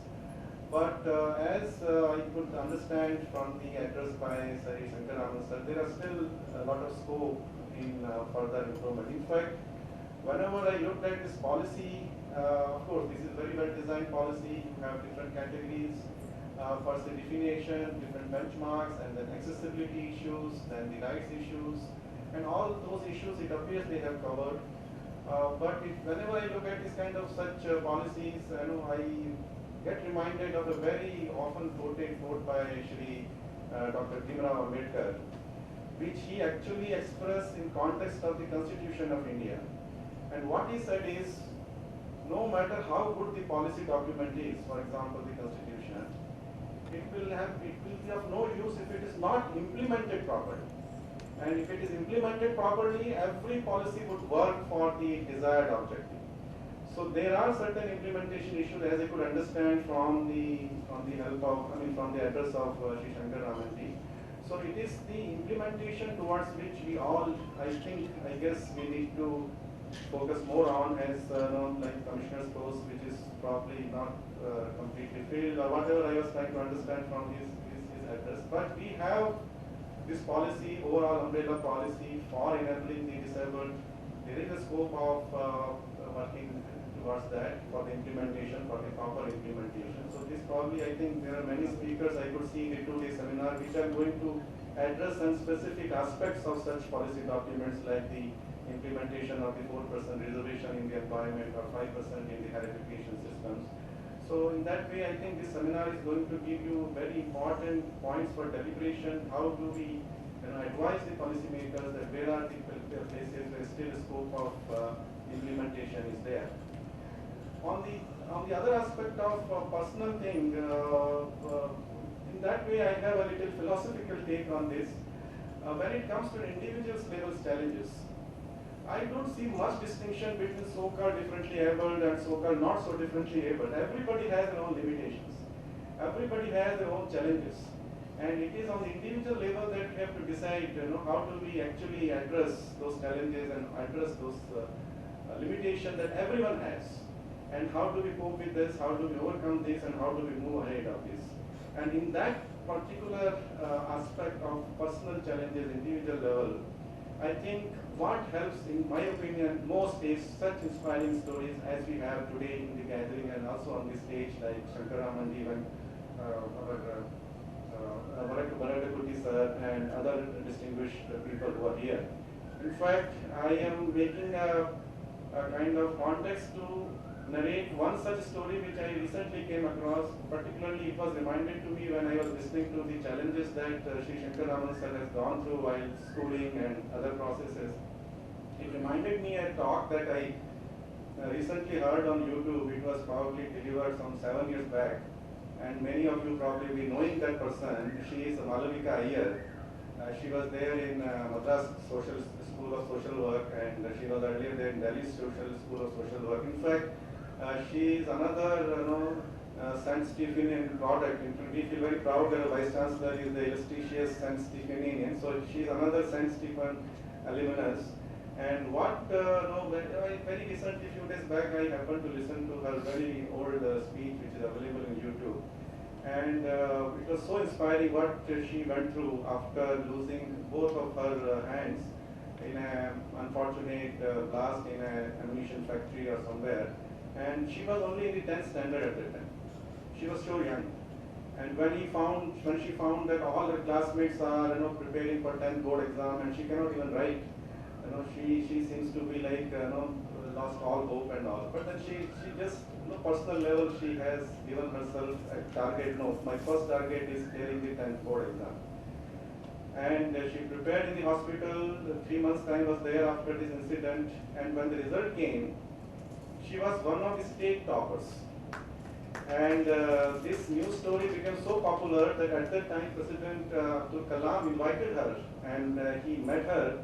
But as I could understand from the address by Sri Saligrammam sir, there are still a lot of scope in further improvement. In fact, whenever I looked at this policy, of course, this is very well designed policy. You have different categories. First the definition, different benchmarks, and then accessibility issues, then the rights issues, and all those issues it appears they have covered. But whenever I look at this kind of such policies, I get reminded of a very often quoted quote by Shri Dr. Bhimrao Ambedkar, which he actually expressed in context of the Constitution of India. And what he said is, no matter how good the policy document is, for example, the Constitution, it will be of no use if it is not implemented properly. And if it is implemented properly, every policy would work for the desired objective. So there are certain implementation issues, as I could understand from the from the address of Shri Saligrammam ji. So it is the implementation towards which we all, I guess we need to focus more on, as like Commissioner's post, which is probably not completely filled, or whatever I was trying to understand from his address. But we have this policy, overall umbrella policy for enabling the disabled. There is a scope of working towards that for the implementation, for the proper implementation. So this probably, I think there are many speakers I could see in the 2-day seminar which are going to address some specific aspects of such policy documents, like the implementation of the 4% reservation in the employment or 5% in the higher education systems. So in that way, I think this seminar is going to give you very important points for deliberation. How do we advise the policymakers that where are the places where still a scope of implementation is there. On the on the other aspect of personal thing, in that way I have a little philosophical take on this. When it comes to individuals' level challenges, I don't see much distinction between so-called differently abled and so-called not so differently abled. Everybody has their own limitations. Everybody has their own challenges. And it is on the individual level that we have to decide, how do we actually address those challenges and address those limitations that everyone has. And how do we cope with this, how do we overcome this, and how do we move ahead of this. And in that particular aspect of personal challenges, individual level, I think what helps, in my opinion, most is such inspiring stories as we have today in the gathering and also on the stage, like Saligrammam and our VARADAKUTTI sir and other distinguished people who are here. In fact, I am making a kind of context to narrate one such story which I recently came across. Particularly, it was reminded to me when I was listening to the challenges that Sri Saligrammam sir has gone through while schooling and other processes. It reminded me a talk that I recently heard on YouTube. It was probably delivered some 7 years back, and many of you probably be knowing that person. She is Malavika Iyer. She was there in Madras School of Social Work, and she was earlier there in Delhi School of Social Work. In fact, she is another St. Stephenian product. We feel very proud that our Vice Chancellor is the illustrious St. Stephenian. So she is another St. Stephen alumnus. And what, very recently, few days back, I happened to listen to her very old speech, which is available in YouTube. And it was so inspiring what she went through after losing both of her hands in an unfortunate blast in an ammunition factory or somewhere. And she was only in the 10th standard at that time. She was so young. And when she found that all her classmates are preparing for 10th board exam and she cannot even write, she seems to be like lost all hope and all. But then she just personal level, she has given herself a target. No, my first target is clearing the 10th board exam. And she prepared in the hospital. 3 months time was there after this incident. And when the result came, she was one of the state toppers. And this news story became so popular that at that time President Abdul Kalam invited her, and he met her.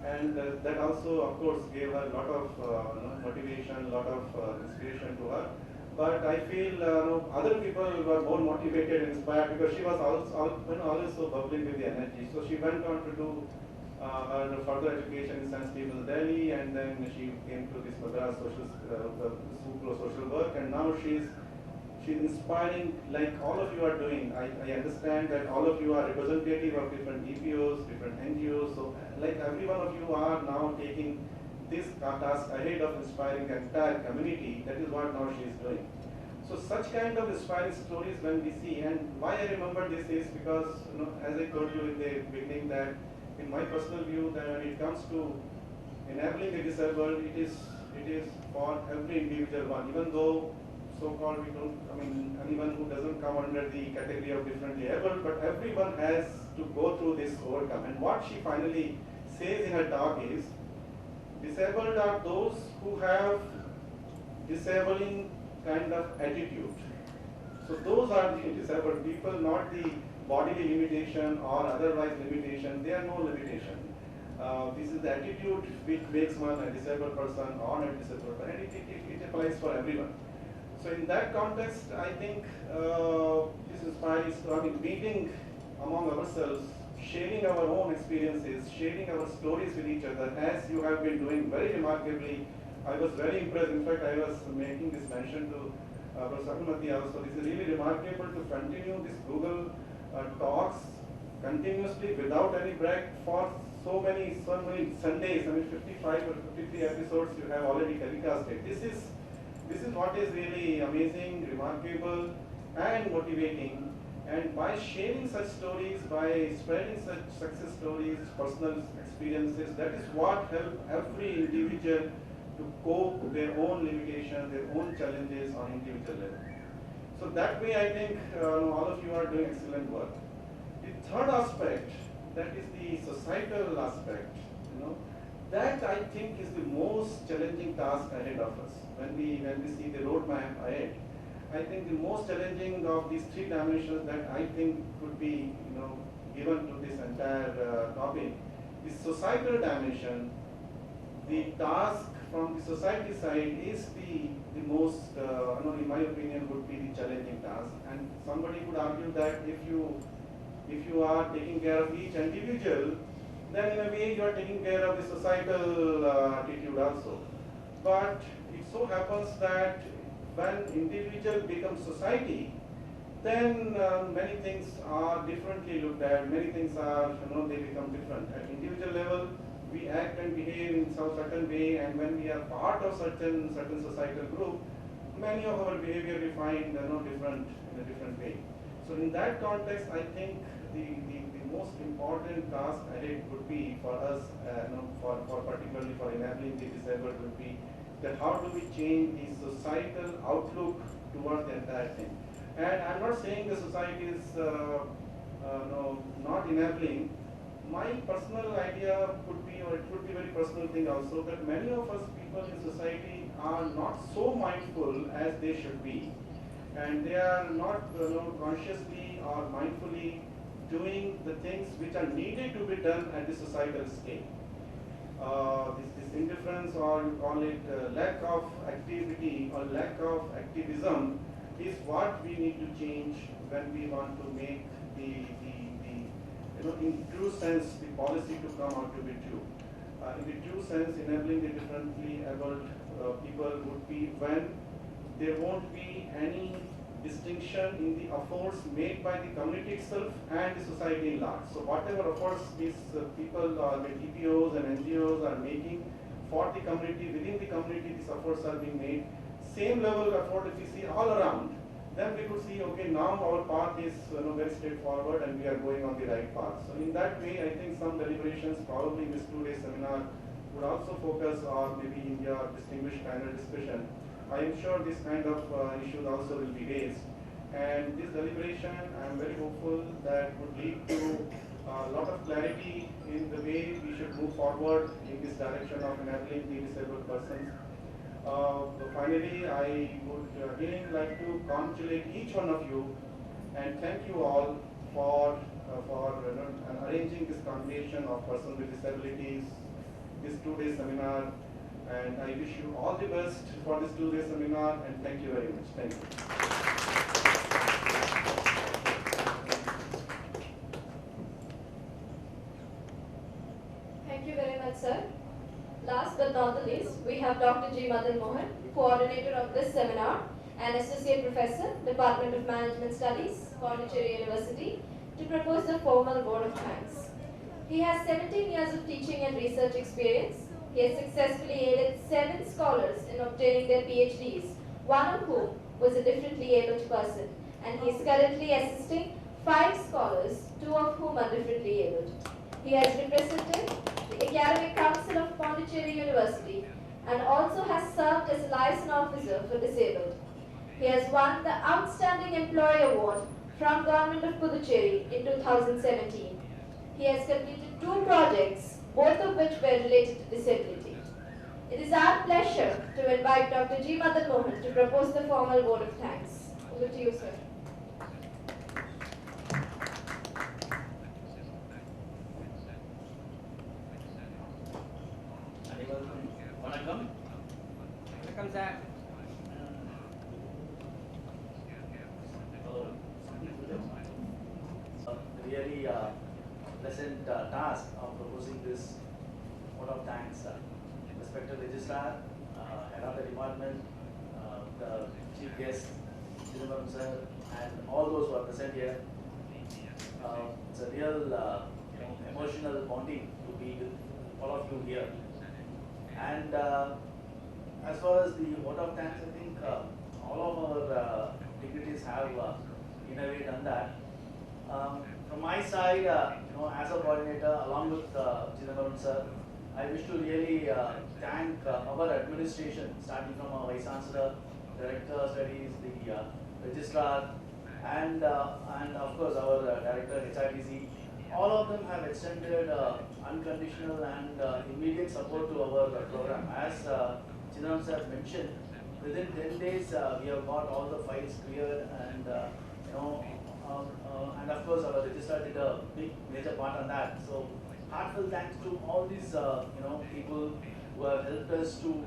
And that also, of course, gave her a lot of motivation, a lot of inspiration to her. But I feel other people were more motivated and inspired because she was always so bubbling with the energy. So she went on to do her further education in St. Stephen's, Delhi, and then she came to this Madras School of Social Work, and now she's inspiring like all of you are doing. I understand that all of you are representative of different DPOs, different NGOs, so like every one of you are now taking this task ahead of inspiring the entire community. That is what now she is doing. So such kind of inspiring stories when we see, and why I remember this is because as I told you in the beginning that in my personal view that when it comes to enabling the disabled, it is for every individual one, even though so-called anyone who doesn't come under the category of differently able, but everyone has to go through this overcome. And what she finally says in her talk is, disabled are those who have disabling kind of attitude. So those are the disabled people, not the bodily limitation or otherwise limitation. They are no limitation. This is the attitude which makes one a disabled person or a disabled person, and it applies for everyone. So in that context, I think this inspires, meeting among ourselves, sharing our own experiences, sharing our stories with each other, as you have been doing very remarkably. I was very impressed. In fact, I was making this mention to Professor Janaki also. This is really remarkable to continue this Google talks continuously without any break for so many Sundays. 55 or 53 episodes you have already telecasted. This is what is really amazing, remarkable, and motivating. And by sharing such stories, by spreading such success stories, personal experiences, that is what helps every individual to cope with their own limitations, their own challenges on individual level. So that way, I think all of you are doing excellent work. The third aspect, that is the societal aspect. that I think is the most challenging task ahead of us. When we see the roadmap ahead, I think the most challenging of these three dimensions that I think could be given to this entire topic is societal dimension. The task from the society side is the most, in my opinion, would be the challenging task. And somebody could argue that if you are taking care of each individual, then in a way you are taking care of the societal attitude also. But it so happens that when individual becomes society, then many things are differently looked at. Many things are, they become different. At individual level, we act and behave in some certain way, and when we are part of certain societal group, many of our behavior we find different in a different way. So in that context, I think the most important task ahead would be for us, for particularly for enabling the disabled, would be that how do we change the societal outlook towards the entire thing. And I'm not saying the society is not enabling. My personal idea could be, or it could be very personal thing also, that many of us people in society are not so mindful as they should be, and they are not consciously or mindfully doing the things which are needed to be done at the societal scale. This indifference, or you call it lack of activity or lack of activism, is what we need to change when we want to make in true sense the policy to come out to be true. In the true sense, enabling the differently abled people would be when there won't be any distinction in the efforts made by the community itself and the society in large. So whatever efforts these people, the DPOs and NGOs are making for the community, within the community these efforts are being made. Same level of effort if we see all around, then we could see, okay, now our path is very straightforward and we are going on the right path. So in that way, I think some deliberations probably in this 2-day seminar would also focus on maybe in your distinguished panel discussion. I am sure this kind of issues also will be raised. And this deliberation, I am very hopeful that would lead to a lot of clarity in the way we should move forward in this direction of enabling the disabled persons. Finally, I would again like to congratulate each one of you and thank you all for arranging this congregation of persons with disabilities, this 2-day seminar, and I wish you all the best for this 2-day seminar, and thank you very much. Thank you. Thank you very much, sir. Last but not the least, we have Dr. G. Madan Mohan, coordinator of this seminar and associate professor, Department of Management Studies, Pondicherry University, to propose the formal vote of thanks. He has 17 years of teaching and research experience. He has successfully aided 7 scholars in obtaining their PhDs, one of whom was a differently abled person, and he is currently assisting 5 scholars, 2 of whom are differently abled. He has represented the Academic Council of Pondicherry University and also has served as a liaison officer for disabled. He has won the Outstanding Employee Award from Government of Puducherry in 2017. He has completed 2 projects, both of which were related to disability. It is our pleasure to invite Dr. G. Madan Mohan to propose the formal vote of thanks. Over to you, sir. Vanakkam. Vanakkam, sir. Hello. Really pleasant task of proposing this vote of thanks. Respected Registrar, Head of the Department, the Chief Guest, Saligrammam sir, and all those who are present here. It's a real emotional bonding to be with all of you here. And as far as the vote of thanks, I think all of our dignitaries have in a way done that. From my side, as a coordinator, along with Saligrammam sir, I wish to really thank our administration, starting from our Vice Chancellor, Director Studies, the Registrar, and of course our Director HRDC, all of them have extended unconditional and immediate support to our program. As Chinam sir mentioned, within 10 days we have got all the files cleared, and and of course our registrar did a big major part on that. So heartfelt thanks to all these people who have helped us to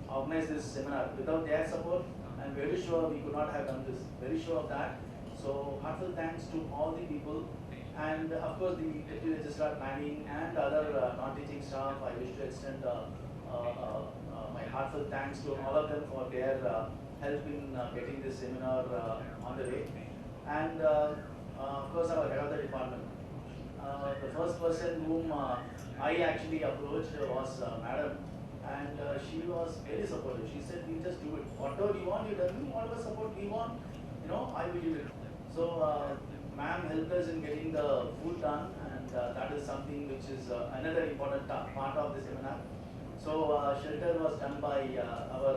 organize this seminar. Without their support, I'm very sure we could not have done this. Very sure of that. So heartfelt thanks to all the people, and of course the deputy registrar planning and other non-teaching staff. I wish to extend my heartfelt thanks to all of them for their help in getting this seminar on the way. And of course our head of the department. The first person whom I actually approached was Madam, and she was very supportive. She said, "We just do it. Whatever you want, you tell me. Whatever support we want, I will do it." So, ma'am helped us in getting the food done, and that is something which is another important part of the seminar. So, shelter was done by our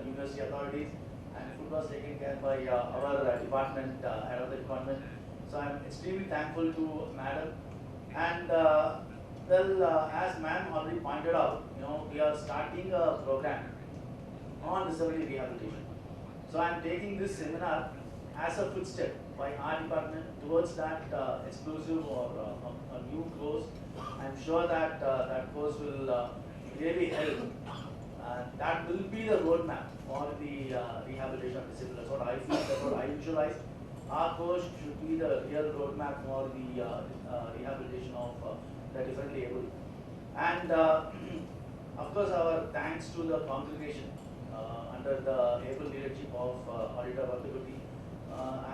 university authorities, and food was taken care by our department, head of the department. So, I am extremely thankful to Madam. And as ma'am already pointed out, we are starting a program on disability rehabilitation. So I am taking this seminar as a footstep by our department towards that exclusive or a new course. I am sure that that course will really help. That will be the roadmap for the rehabilitation of disabled. That's what I feel, that's what I visualize. Our course should be the real roadmap for the rehabilitation of the differently able. And of course, our thanks to the congregation under the able leadership of Auditor Udavikkaram.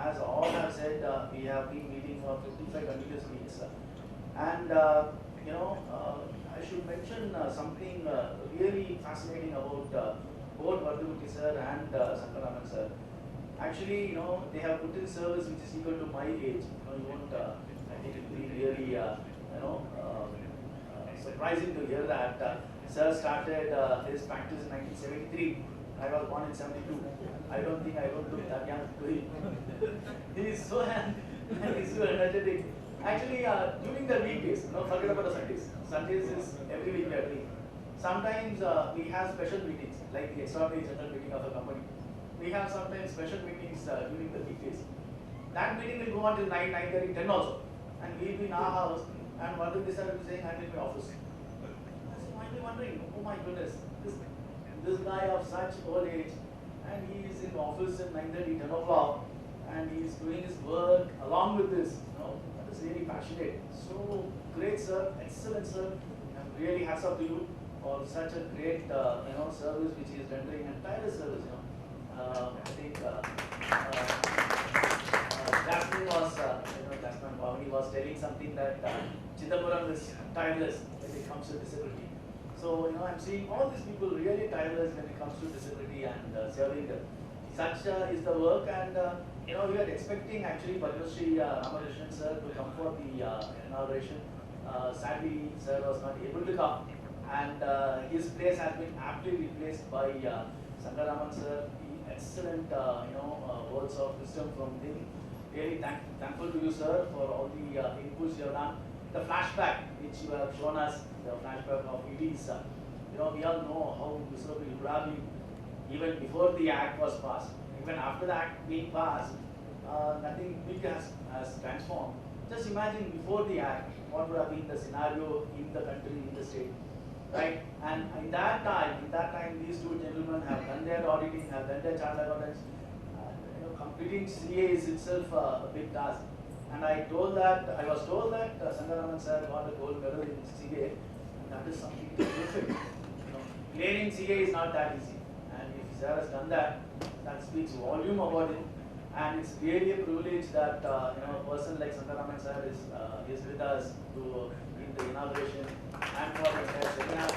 As all have said, we have been meeting for 55 continuous weeks. And I should mention something really fascinating about both Udavikkaram sir and Saligrammam sir. Actually, they have put in service which is equal to my age. You won't, I think it will be really, surprising to hear that. Sir started his practice in 1973. I was born in 72. I don't think I don't look that young to him. He is so young and he's so energetic. Actually, during the weekdays, forget about the Sundays. Sundays is every week we are doing. Sometimes we have special meetings, like the extraordinary general meeting of a company. We have sometimes special meetings during the weekdays. That meeting will go on till 9, 9:30, 10 also. And we will be in our house, and what will be saying, I'm in my office. So I will be wondering, oh my goodness, this guy of such old age, and he is in office at 9:30, 10 o'clock, and he is doing his work along with this. That is really passionate. So great, sir, excellent, sir. And really hats off to you for such a great, service which he is rendering, and tireless service. I think Jasmine was, Jasmine Bhavani was telling something that Chidambaram is tireless when it comes to disability. So, I'm seeing all these people really tireless when it comes to disability and serving them. Such is the work, and we are expecting actually Padmasri Ramakrishnan sir to come for the inauguration. Sadly, sir was not able to come, and his place has been aptly replaced by Saligrammam sir. Excellent, words of wisdom from him. Really thankful to you, sir, for all the inputs you have done. The flashback which you have shown us, the flashback of EDs, we all know how miserable it would have been even before the act was passed. Even after the act being passed, nothing big has transformed. Just imagine before the act, what would have been the scenario in the country, in the state. Right, and in that time, these two gentlemen have done their auditing, have done their chartered accountants. Completing CA is itself a big task. And I was told that Saligrammam sir got a gold medal in CA, and that is something terrific. Clearing CA is not that easy, and if sir has done that, that speaks volume about him. And it's really a privilege that a person like Saligrammam sir is with us in the inauguration and for the entire seminar.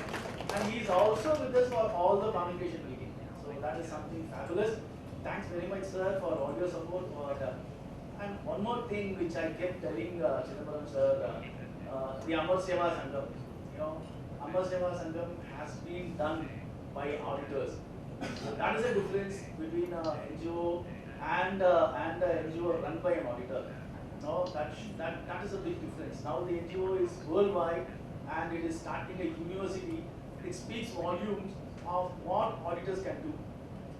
And he is also with us for all the communication meetings. So that is something fabulous. Thanks very much, sir, for all your support. And one more thing which I kept telling Chidambaram sir, the Amar Seva Sangam. Amar Seva Sangam has been done by auditors. So that is a difference between an NGO and an NGO run by an auditor. No, that is a big difference. Now the NGO is worldwide and it is starting a university. It speaks volumes of what auditors can do.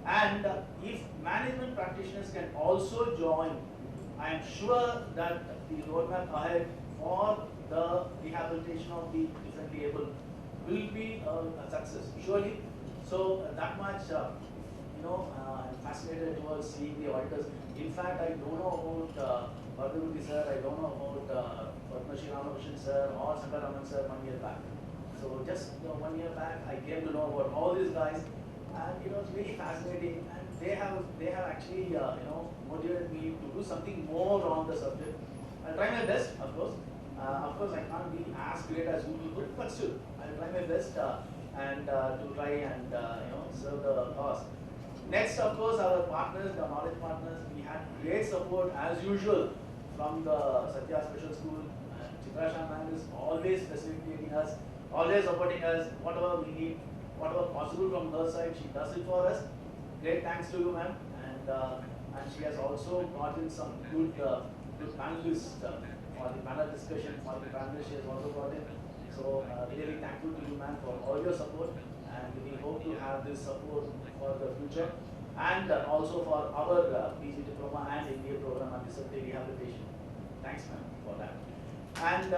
And if management practitioners can also join, I am sure that the roadmap ahead for the rehabilitation of the differently able will be a success, surely. So that much, I'm fascinated towards seeing the auditors. In fact, I don't know about VARADAKUTTI sir, I don't know about Saligrammam sir or Saligrammam sir 1 year back. So just 1 year back, I came to know about all these guys, and it was really fascinating. And they have actually motivated me to do something more on the subject. I'll try my best, of course. Of course, I can't be as great as you people, but still, I'll try my best and to try and serve the cause. Next, of course, our partners, the knowledge partners, we had great support as usual from the Satya Special School. Chitra Ma'am is always facilitating us, always supporting us, whatever we need, whatever possible from her side, she does it for us. Great thanks to you, ma'am. And she has also brought in some good panelists for the panel discussion, for the panelists she has also brought in. So really thankful to you, ma'am, for all your support, and we hope to have this support for the future, and also for our PG diploma and MBA program on disability rehabilitation. Thanks, ma'am, for that. And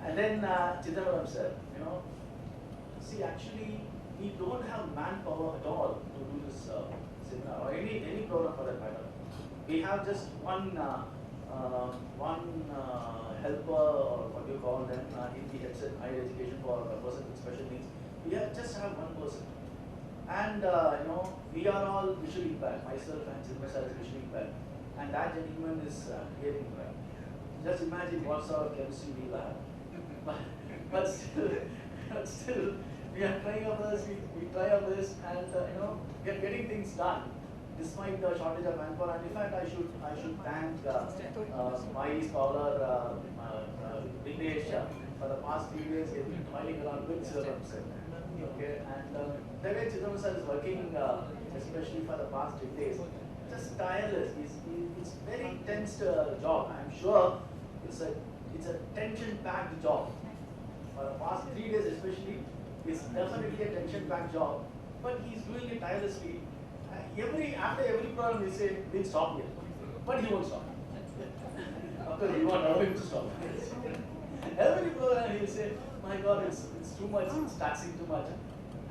and then Chidambaram sir, see, actually we don't have manpower at all to do this seminar or any program for that matter. We have just one helper, or what do you call them, in the headset higher education for a person with special needs. We just have one person. And we are all visually impaired. Myself and Chidambaram sir is visually impaired. And that gentleman is hearing impaired. Just imagine what sort of chemistry we have. But still, we are trying our best, we try our best, and we are getting things done despite the shortage of manpower. And in fact, I should thank my scholar Vignesh for the past 3 days. He has been toiling around with Chidambaram sir. Okay, and the way Chidambaram sir is working, especially for the past 8 days, just tireless. It's very intense job. I'm sure it's a tension-packed job. For the past 3 days, especially, it's definitely a tension-packed job. But he's doing it tirelessly. After every program, we say we'll stop here, but he won't stop. Of course, we won't allow him to stop. Every program, he'll say, "My God, it's too much. It's taxing too much."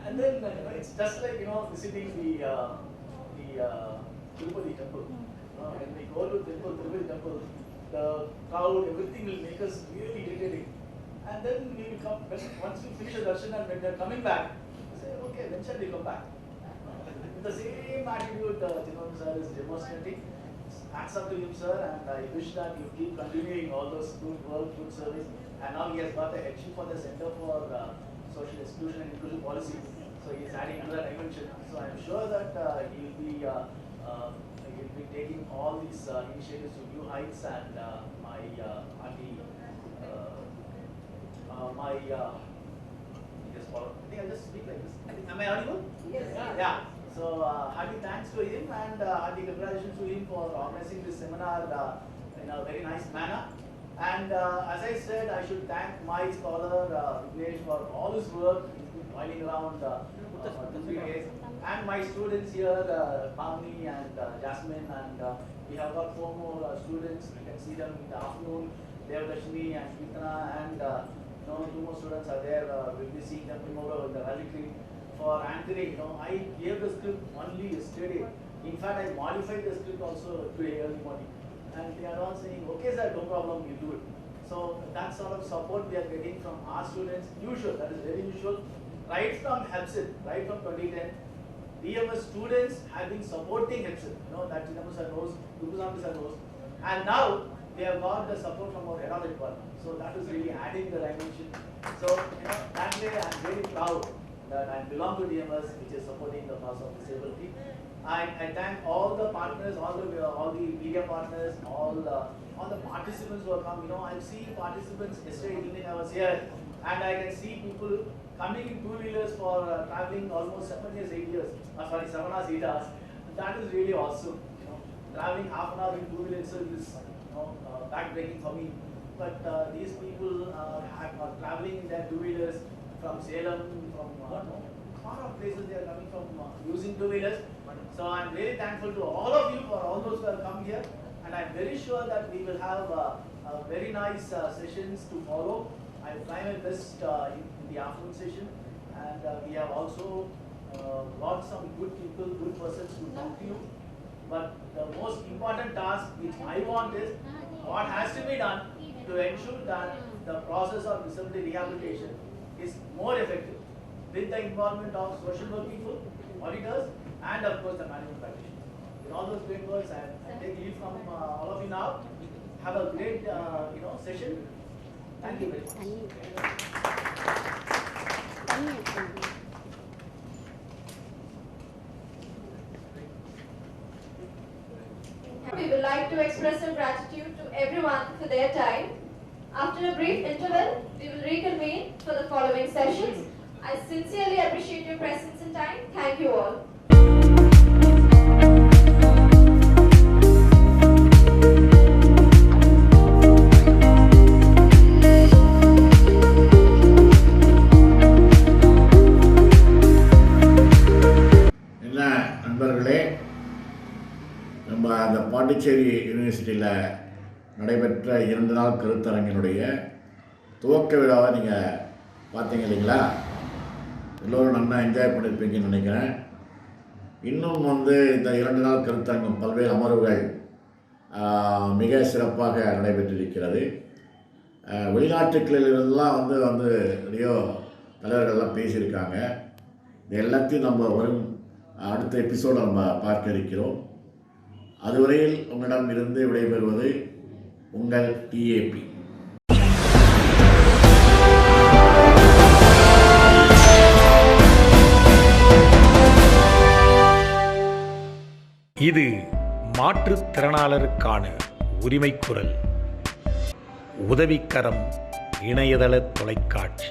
And then it's just like visiting the Tirupati temple. When we go to Tirupati temple, the crowd, everything will make us really irritating. And then we will come, once we finish the darshan and when they are coming back, we say, okay, when shall we come back? With the same attitude Chidambaram sir is demonstrating. Hats up to him, sir, and I wish that you keep continuing all those good work, good service. And now he has got the headship for the Center for Social Exclusion and Inclusion Policy. So he is adding another dimension. So I am sure that he will be taking all these initiatives to new heights, and I think I'll just speak like this. Am I audible? Yes. Yeah. So hearty thanks to him, and hearty congratulations to him for organizing this seminar in a very nice manner. And as I said, I should thank my scholar Vignesh for all his work. He's been toiling around for 2-3 days. And my students here, Pamni and Jasmine, and we have got 4 more students. You can see them in the afternoon. Devdashini and Shmitana, and 2 more students are there. We'll be seeing them tomorrow in the rally tree. For anchoring, I gave the script only yesterday. In fact, I modified the script also today early morning. And they are all saying, okay sir, no problem, we'll do it. So that sort of support we are getting from our students, usual, that is very usual. Right from HEPSIT, right from 2010, DMS students have been supporting HEPSIT. That Chidambaram sir knows, Udavikkaram sir knows. And now we have got the support from our head of the department. So that is really adding the dimension. So that way I am very proud that I belong to DMS, which is supporting the cause of disability. I thank all the partners, all the media partners, all the participants who have come. I've seen participants yesterday evening. I was here, and I can see people coming in 2-wheelers for traveling almost 7 years, 8 years. 7 hours, 8 hours. That is really awesome. traveling half an hour in two-wheeler itself is back-breaking for me. But these people are traveling in their two-wheelers from Salem, from far off places they are coming from using two-wheelers. So I'm very thankful to all of you for all those who have come here, and I'm very sure that we will have very nice sessions to follow. I'll try my best in the afternoon session, and we have also got some good people, good persons to talk to you. But the most important task which I want is what has to be done to ensure that the process of disability rehabilitation is more effective with the involvement of social work people, auditors, and of course the management practitioners. In all those great words, I take leave from all of you now. Have a great session. Thank you very much. We would like to express our gratitude to everyone for their time. After a brief interval, we will reconvene for the following sessions. I sincerely appreciate your presence and time. Thank you all. என்ன நண்பர்களே, நம்ம அந்த பாண்டிச்சேரி யூனிவர்சிட்டியில் நடைபெற்ற 2 நாள் கருத்தரங்கினுடைய துவக்க விழாவை நீங்கள் பார்த்தீங்க இல்லைங்களா? எல்லோரும் நல்லா என்ஜாய் பண்ணியிருப்பீங்கன்னு நினைக்கிறேன். இன்னும் இந்த 2 நாள் கருத்தரங்கம் பல்வேறு அமர்வுகள் மிக சிறப்பாக நடைபெற்றிருக்கிறது. வெளிநாட்டுகளிலிருந்தெல்லாம் நிறைய தலைவர்கள்லாம் பேசியிருக்காங்க. இது எல்லாத்தையும் நம்ம வரும் அடுத்த எபிசோடு நம்ம பார்க்க இருக்கிறோம். அதுவரையில் உங்களிடம் இருந்து விடைபெறுவது உங்கள் டிஏபி. இது மாற்றுத்திறனாளருக்கான உரிமை குரல். உதவிக்கரம் இணையதள தொலைக்காட்சி.